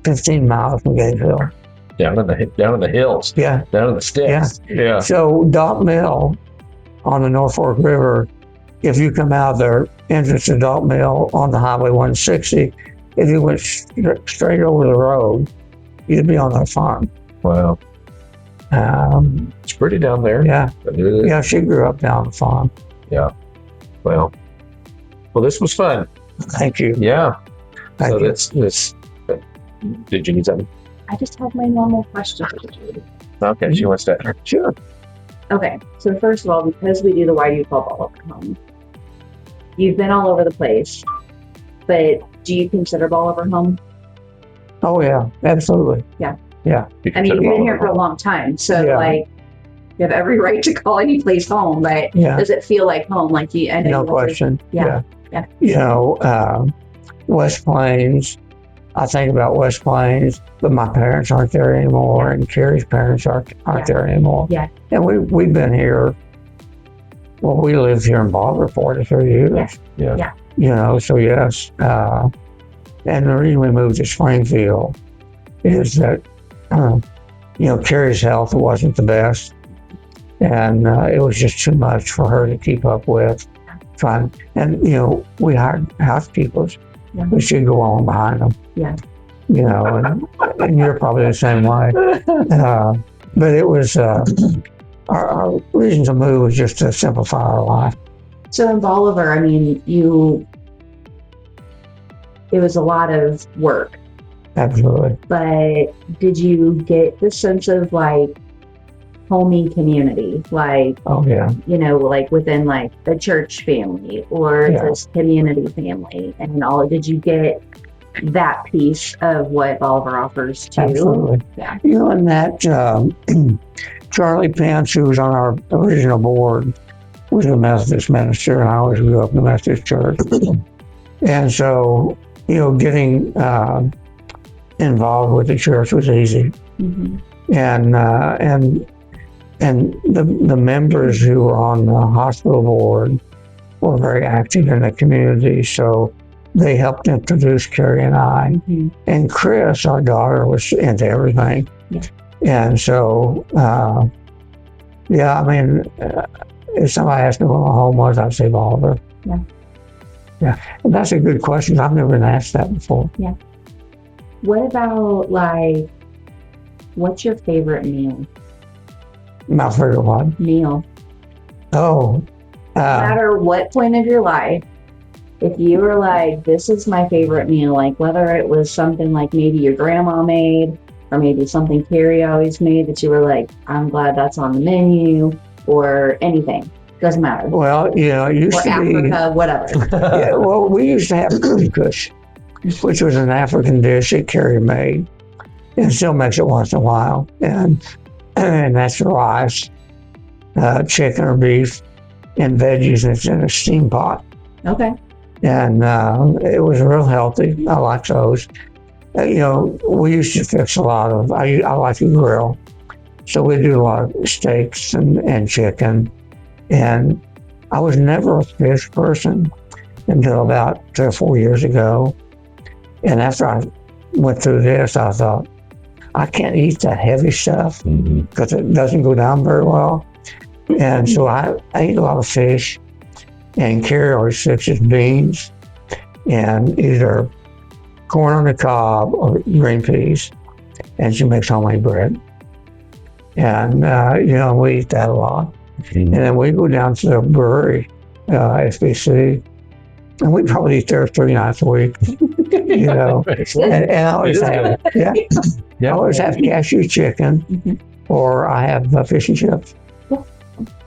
[SPEAKER 2] 15 miles from Gainesville.
[SPEAKER 1] Down in the hills,
[SPEAKER 2] Yeah.
[SPEAKER 1] down in the sticks. Yeah.
[SPEAKER 2] So Dock Mill on the North Fork River, if you come out of the entrance to Dock Mill on the Highway 160, if you went straight over the road, you'd be on their farm.
[SPEAKER 1] Wow. It's pretty down there.
[SPEAKER 2] Yeah. Yeah, she grew up down the farm.
[SPEAKER 1] Yeah. Well, this was fun.
[SPEAKER 2] Thank you.
[SPEAKER 1] Yeah.
[SPEAKER 2] Thank
[SPEAKER 1] So
[SPEAKER 2] you.
[SPEAKER 1] that's. Did you need something?
[SPEAKER 3] I just have my normal questions.
[SPEAKER 1] Okay. She wants to.
[SPEAKER 2] Sure.
[SPEAKER 3] Okay, so first of all, because we do the Why Do You Call Bolivar Home, you've been all over the place, but do you consider Bolivar home?
[SPEAKER 2] Oh, yeah, absolutely.
[SPEAKER 3] Yeah.
[SPEAKER 2] Yeah.
[SPEAKER 3] I mean, you've been here for a long time, so
[SPEAKER 2] Yeah.
[SPEAKER 3] like, you have every right to call any place home, but
[SPEAKER 2] Yeah.
[SPEAKER 3] does it feel like home? Like you, I know
[SPEAKER 2] No
[SPEAKER 3] you went to-
[SPEAKER 2] question.
[SPEAKER 3] Yeah.
[SPEAKER 2] You know, West Plains, I think about West Plains, but my parents aren't there anymore, and Carrie's parents aren't there anymore.
[SPEAKER 3] Yeah.
[SPEAKER 2] And we've been here, well, we lived here in Bolivar 43 years.
[SPEAKER 1] Yeah.
[SPEAKER 2] You know, so yes. And the reason we moved to Springfield is that, you know, Carrie's health wasn't the best. And it was just too much for her to keep up with. And, you know, we hired housekeepers.
[SPEAKER 3] Yeah.
[SPEAKER 2] We should go on behind them.
[SPEAKER 3] Yeah.
[SPEAKER 2] You know, and you're probably the same way. But it was, our reason to move was just to simplify our life.
[SPEAKER 3] So in Bolivar, I mean, it was a lot of work,
[SPEAKER 2] Absolutely.
[SPEAKER 3] but did you get the sense of like homey community, like,
[SPEAKER 2] Oh, yeah.
[SPEAKER 3] you know, like within like the church family or
[SPEAKER 2] Yeah.
[SPEAKER 3] this community family and all? Did you get that piece of what Bolivar offers too?
[SPEAKER 2] Absolutely.
[SPEAKER 3] Yeah.
[SPEAKER 2] You know, and that Charlie Pence, who was on our original board, was a Methodist minister, and I always grew up in the Methodist church. And so, you know, getting involved with the church was easy.
[SPEAKER 3] Mm-hmm.
[SPEAKER 2] And the members who were on the hospital board were very active in the community, so they helped introduce Carrie and I.
[SPEAKER 3] Mm-hmm.
[SPEAKER 2] And Chris, our daughter, was into everything.
[SPEAKER 3] Yeah.
[SPEAKER 2] And so, yeah, I mean, if somebody asked me what my home was, I'd say Bolivar.
[SPEAKER 3] Yeah.
[SPEAKER 2] Yeah, and that's a good question. I've never been asked that before.
[SPEAKER 3] What about like, what's your favorite meal?
[SPEAKER 2] My favorite one.
[SPEAKER 3] Meal.
[SPEAKER 2] Oh,
[SPEAKER 3] No matter what point of your life, if you were like, this is my favorite meal, like whether it was something like maybe your grandma made or maybe something Carrie always made that you were like, I'm glad that's on the menu, or anything. Doesn't matter.
[SPEAKER 2] well, you know, it used
[SPEAKER 3] Or
[SPEAKER 2] to be.
[SPEAKER 3] Africa, whatever.
[SPEAKER 2] Yeah, well, we used to have kush, which was an African dish that Carrie made, and still makes it once in a while. And that's rice, chicken or beef, and veggies, and it's in a steam pot.
[SPEAKER 3] Okay.
[SPEAKER 2] And it was real healthy. I like those. You know, we used to fix a lot of, I like to grill. So we do a lot of steaks and chicken. And I was never a fish person until about 3 or 4 years ago. And after I went through this, I thought, I can't eat that heavy stuff because it doesn't go down very well. And so I eat a lot of fish. And Carrie always fixes beans and either corn on the cob or green peas. And she makes homemade bread. And, you know, we eat that a lot. And then we go down to the brewery, SBC, and we probably eat there 3 nights a week, you know. And I always have, I always have cashew chicken, or I have fish and chips.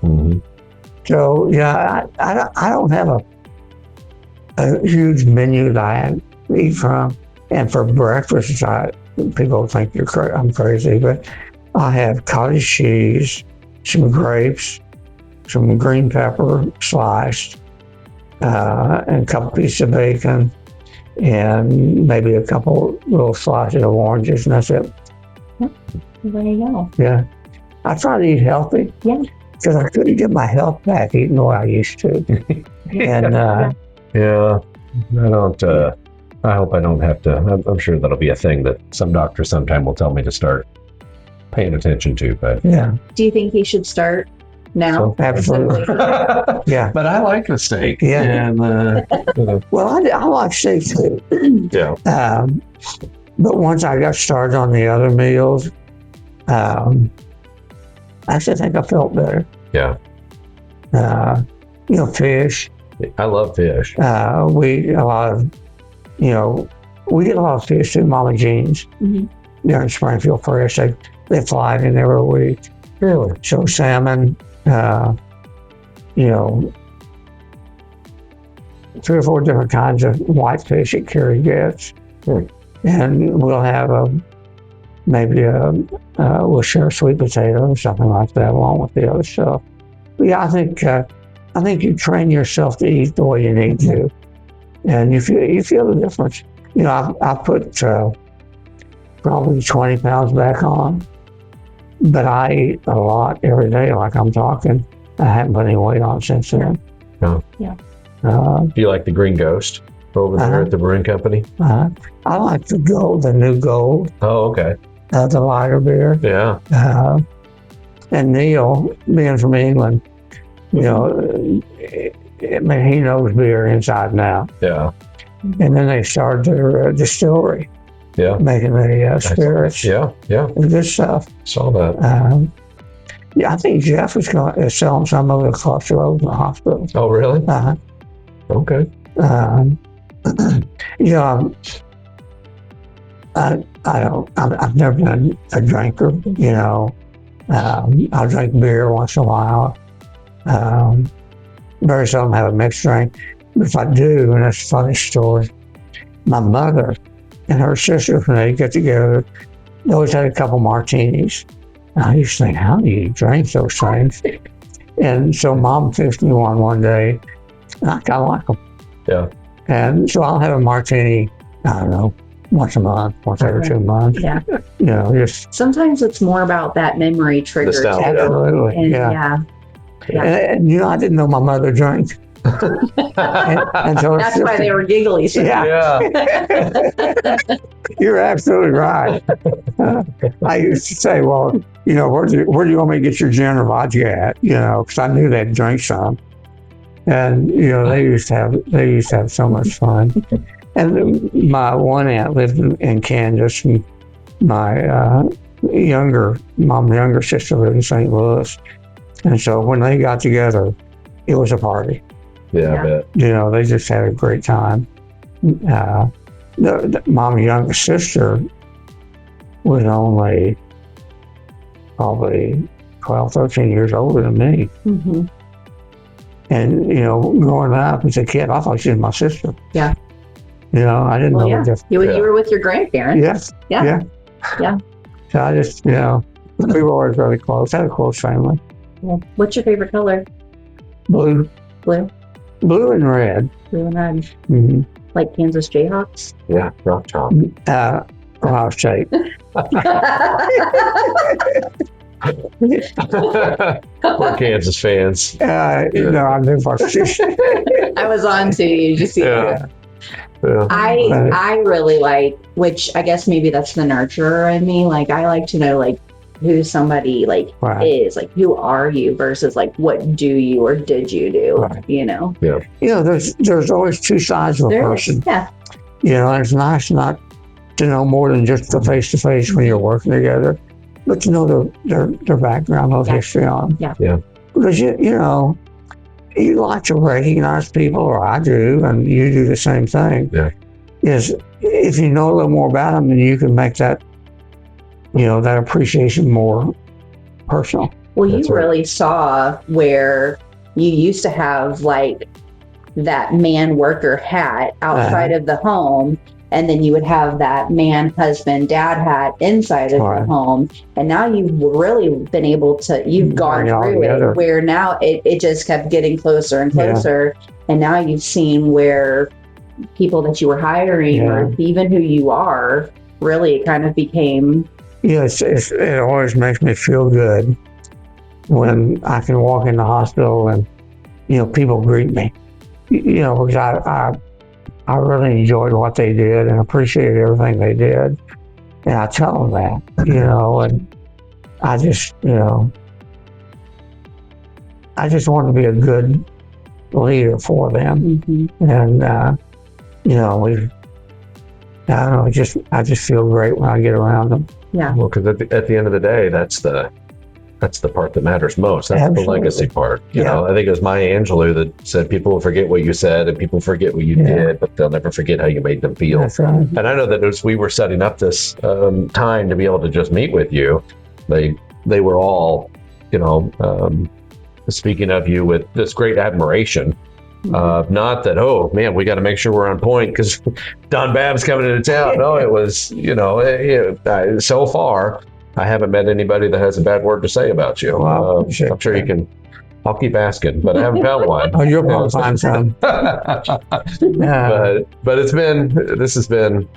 [SPEAKER 1] Mm-hmm.
[SPEAKER 2] So yeah, I don't have a huge menu that I eat from. And for breakfast, people think I'm crazy, but I have cottage cheese, some grapes, some green pepper sliced, and a couple pieces of bacon, and maybe a couple little slices of oranges, and that's it.
[SPEAKER 3] There you go.
[SPEAKER 2] Yeah. I try to eat healthy.
[SPEAKER 3] Yeah.
[SPEAKER 2] Because I couldn't get my health back eating the way I used to. And
[SPEAKER 1] yeah, I don't. I hope I don't have to. I'm sure that'll be a thing that some doctor sometime will tell me to start paying attention to. But
[SPEAKER 2] yeah.
[SPEAKER 3] Do you think he should start now?
[SPEAKER 2] Absolutely. Yeah.
[SPEAKER 1] But I like the steak.
[SPEAKER 2] Yeah.
[SPEAKER 1] And
[SPEAKER 2] well, I like steak too.
[SPEAKER 1] yeah.
[SPEAKER 2] But once I got started on the other meals, I actually think I felt better.
[SPEAKER 1] Yeah.
[SPEAKER 2] Fish.
[SPEAKER 1] I love fish.
[SPEAKER 2] We eat a lot of, we get a lot of fish through Mama Jean's.
[SPEAKER 3] Mm-hmm.
[SPEAKER 2] They're in Springfield Fresh. They fly it in every week.
[SPEAKER 1] Really?
[SPEAKER 2] So salmon, 3 or 4 different kinds of white fish that Carrie gets. And we'll have we'll share sweet potato or something like that along with the other stuff. But yeah, I think you train yourself to eat the way you need to, and you feel the difference. I put probably 20 pounds back on, but I eat a lot every day. Like I'm talking, I haven't put any weight on since then.
[SPEAKER 1] No.
[SPEAKER 3] Yeah.
[SPEAKER 1] Do you like the Green Ghost over there at the brewing company?
[SPEAKER 2] I like the new Gold.
[SPEAKER 1] Oh, okay.
[SPEAKER 2] The lighter beer.
[SPEAKER 1] Yeah.
[SPEAKER 2] And Neil, being from England, he knows beer inside and out.
[SPEAKER 1] Yeah.
[SPEAKER 2] And then they started their distillery.
[SPEAKER 1] Yeah.
[SPEAKER 2] Making the spirits.
[SPEAKER 1] Yeah. Yeah.
[SPEAKER 2] Good stuff.
[SPEAKER 1] Saw that.
[SPEAKER 2] I think Jeff is selling some of it across the road in the hospital.
[SPEAKER 1] Oh, really? Okay.
[SPEAKER 2] I've never been a drinker, I'll drink beer once in a while. Very seldom have a mixed drink. But if I do, and that's a funny story, my mother and her sister, when they get together, they always had a couple martinis. And I used to think, how do you drink those things? And so Mom fixed me one day, and I kind of like them.
[SPEAKER 1] Yeah.
[SPEAKER 2] And so I'll have a martini, I don't know, once a month, once every 2 months.
[SPEAKER 3] Yeah.
[SPEAKER 2] Just
[SPEAKER 3] sometimes it's more about that memory trigger.
[SPEAKER 2] Absolutely.
[SPEAKER 3] And
[SPEAKER 2] yeah. And I didn't know my mother drank. and so
[SPEAKER 3] that's why they were giggly. So.
[SPEAKER 2] Yeah. You're absolutely right. I used to say, well, where do you want me to get your gin or vodka at? Because I knew they'd drink some. And they used to have so much fun. And my one aunt lived in Kansas, and my mom's younger sister lived in St. Louis. And so when they got together, it was a party.
[SPEAKER 1] Yeah, I bet.
[SPEAKER 2] They just had a great time. Mom's younger sister was only probably 12, 13 years older than me.
[SPEAKER 3] Mm-hmm.
[SPEAKER 2] And, growing up as a kid, I thought she was my sister.
[SPEAKER 3] Yeah.
[SPEAKER 2] I didn't know the difference.
[SPEAKER 3] You were with your grandparents.
[SPEAKER 2] Yes.
[SPEAKER 3] Yeah.
[SPEAKER 2] So I just, we were always really close. I had a close family.
[SPEAKER 3] Well, what's your favorite color?
[SPEAKER 2] Blue. Blue and red.
[SPEAKER 3] Blue and red.
[SPEAKER 2] Mm-hmm.
[SPEAKER 3] Like Kansas Jayhawks?
[SPEAKER 1] Yeah, rock top.
[SPEAKER 2] Ohio State.
[SPEAKER 1] We're Kansas fans.
[SPEAKER 2] I knew for
[SPEAKER 3] I was on to you. Did you see that?
[SPEAKER 1] Yeah.
[SPEAKER 3] I really like, which I guess maybe that's the nurturer in me. Like I like to know like who somebody is, like who are you versus like what do you or did you do,
[SPEAKER 2] right.
[SPEAKER 1] Yeah.
[SPEAKER 2] There's always two sides of a person.
[SPEAKER 3] Yeah.
[SPEAKER 2] It's nice not to know more than just the face-to-face when you're working together, but to know their background, their history on.
[SPEAKER 3] Yeah.
[SPEAKER 2] Because you like to recognize people, or I do, and you do the same thing.
[SPEAKER 1] Yeah.
[SPEAKER 2] Is if you know a little more about them, then you can make that, that appreciation more personal.
[SPEAKER 3] Well, you really saw where you used to have like that man worker hat outside of the home, and then you would have that man husband dad hat inside of the home. And now you've really been able to, you've gone through it where now it just kept getting closer and closer. And now you've seen where people that you were hiring or even who you are, really it kind of became.
[SPEAKER 2] Yes, it always makes me feel good when I can walk in the hospital and, people greet me, because I really enjoyed what they did and appreciated everything they did. And I tell them that, and I just, I just want to be a good leader for them. And, I don't know, I just feel great when I get around them.
[SPEAKER 3] Yeah.
[SPEAKER 1] Well, because at the end of the day, that's the part that matters most. That's the legacy part. You know, I think it was Maya Angelou that said, people will forget what you said and people forget what you did, but they'll never forget how you made them feel.
[SPEAKER 2] That's right.
[SPEAKER 1] And I know that as we were setting up this time to be able to just meet with you, they were all, speaking of you with this great admiration. Not that, oh man, we got to make sure we're on point because Don Babb's coming into town. No, it was, so far, I haven't met anybody that has a bad word to say about you.
[SPEAKER 2] Well,
[SPEAKER 1] I'm sure you can. I'll keep asking, but I haven't found one.
[SPEAKER 2] Oh, you're going to find some.
[SPEAKER 1] But this has been,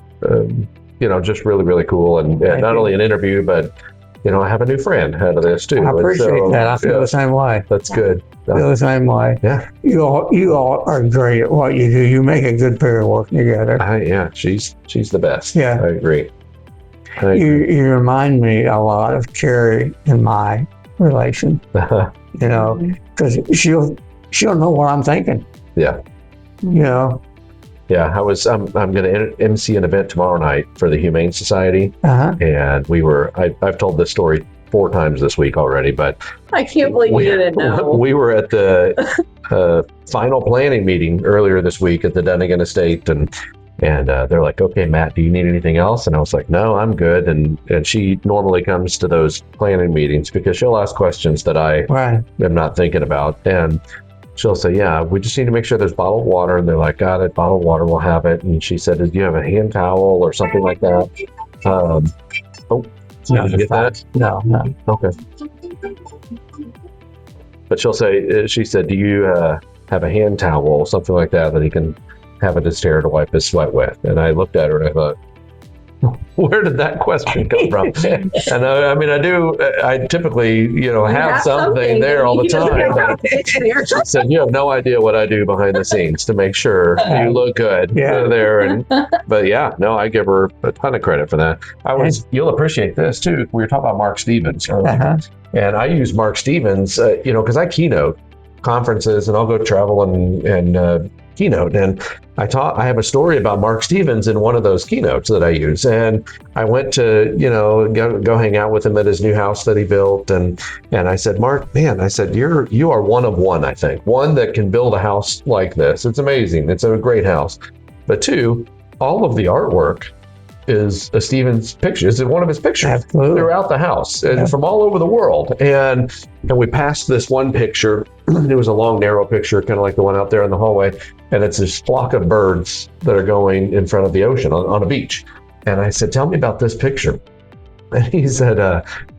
[SPEAKER 1] just really, really cool. And not only an interview, but, I have a new friend out of this too.
[SPEAKER 2] I appreciate that. I feel the same way.
[SPEAKER 1] That's good.
[SPEAKER 2] I feel the same way.
[SPEAKER 1] Yeah.
[SPEAKER 2] You all are great at what you do. You make a good pair working together.
[SPEAKER 1] She's the best.
[SPEAKER 2] Yeah.
[SPEAKER 1] I agree.
[SPEAKER 2] You remind me a lot of Carrie in my relation, because she'll know what I'm thinking.
[SPEAKER 1] Yeah. Yeah, I'm going to MC an event tomorrow night for the Humane Society, and I've told this story 4 times this week already, but
[SPEAKER 3] I can't believe you didn't know.
[SPEAKER 1] We were at the final planning meeting earlier this week at the Dunnigan Estate, and they're like, okay, Matt, do you need anything else? And I was like, no, I'm good. And she normally comes to those planning meetings because she'll ask questions that I am not thinking about. And she'll say, yeah, we just need to make sure there's bottled water. And they're like, got it, bottled water, we'll have it. And she said, do you have a hand towel or something like that? Did you get that?
[SPEAKER 2] No.
[SPEAKER 1] Okay. But she said, do you have a hand towel, something like that he can have at his chair to wipe his sweat with? And I looked at her and I thought, where did that question come from? And I typically, have something there all the time. She said, you have no idea what I do behind the scenes to make sure you look good there. But I give her a ton of credit for that. You'll appreciate this too. We were talking about Mark Stevens. And I use Mark Stevens, because I keynote conferences and I'll go travel and keynote. And I have a story about Mark Stevens in one of those keynotes that I use. And I went to, go hang out with him at his new house that he built. And I said, Mark, man, I said, you are one of one, I think. One that can build a house like this. It's amazing. It's a great house. But 2, all of the artwork is a Stevens picture. It's one of his pictures throughout the house and from all over the world. And we passed this one picture. It was a long, narrow picture, kind of like the one out there in the hallway. And it's this flock of birds that are going in front of the ocean on a beach. And I said, tell me about this picture. And he said,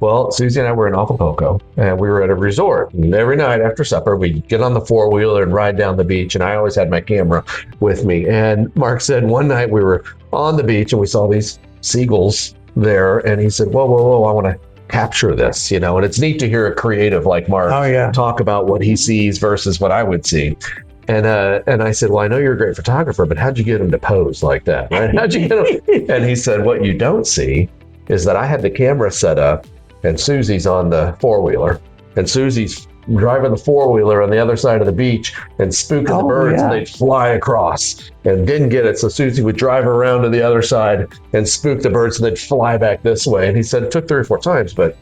[SPEAKER 1] well, Susie and I were in Acapulco and we were at a resort. And every night after supper, we'd get on the 4-wheeler and ride down the beach. And I always had my camera with me. And Mark said one night we were on the beach and we saw these seagulls there. And he said, whoa, I want to capture this, and it's neat to hear a creative like Mark talk about what he sees versus what I would see. And I said, well, I know you're a great photographer, but how'd you get him to pose like that? Right? How'd you get him? And he said, what you don't see is that I had the camera set up and Susie's on the 4-wheeler and Susie's driving the 4-wheeler on the other side of the beach and spooking the birds and they'd fly across and didn't get it. So Susie would drive around to the other side and spook the birds and they'd fly back this way. And he said, it took 3 or 4 times, but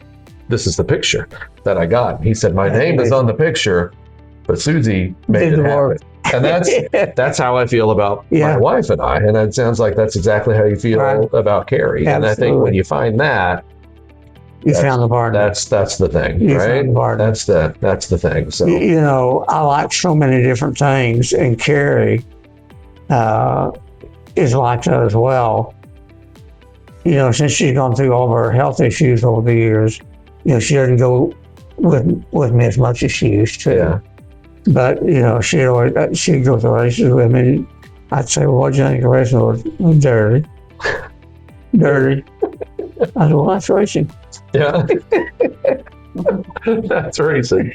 [SPEAKER 1] this is the picture that I got. He said, my name is on the picture, but Susie made it happen. And that's how I feel about my wife and I. And it sounds like that's exactly how you feel about Carrie.
[SPEAKER 2] Absolutely.
[SPEAKER 1] And I think when you find that,
[SPEAKER 2] You found the partner.
[SPEAKER 1] That's the thing,
[SPEAKER 2] You
[SPEAKER 1] right?
[SPEAKER 2] found the partner.
[SPEAKER 1] That's the thing. So
[SPEAKER 2] You know, I like so many different things, and Carrie is like that as well. You know, since she's gone through all of her health issues over the years, you know, she doesn't go with me as much as she used to.
[SPEAKER 1] yeah.
[SPEAKER 2] But you know, she'd go to races with me. I'd say, "Well, what'd you think of racing?" Was dirty, dirty. I said, "Well, that's racing."
[SPEAKER 1] Yeah. That's racing.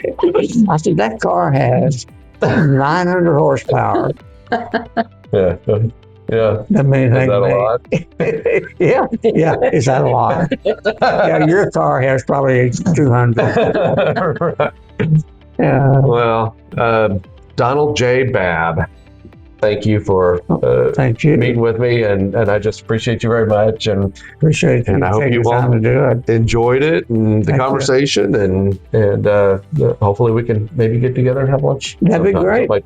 [SPEAKER 2] I said, "That car has 900 horsepower."
[SPEAKER 1] Yeah. Yeah.
[SPEAKER 2] That means
[SPEAKER 1] Is that a lot?
[SPEAKER 2] yeah, yeah. Is that a lot? Yeah, your car has probably 200.
[SPEAKER 1] Right.
[SPEAKER 2] Yeah.
[SPEAKER 1] Well, Donald J. Babb, thank you for
[SPEAKER 2] Thank you.
[SPEAKER 1] meeting with me, and I just appreciate you very much, and
[SPEAKER 2] Appreciate you
[SPEAKER 1] and I hope
[SPEAKER 2] taking
[SPEAKER 1] you
[SPEAKER 2] the time
[SPEAKER 1] all
[SPEAKER 2] to do it.
[SPEAKER 1] enjoyed it and the
[SPEAKER 2] Thank you.
[SPEAKER 1] conversation, and hopefully we can maybe get together and have lunch.
[SPEAKER 2] That'd be
[SPEAKER 1] sometime,
[SPEAKER 2] great.
[SPEAKER 1] something like that.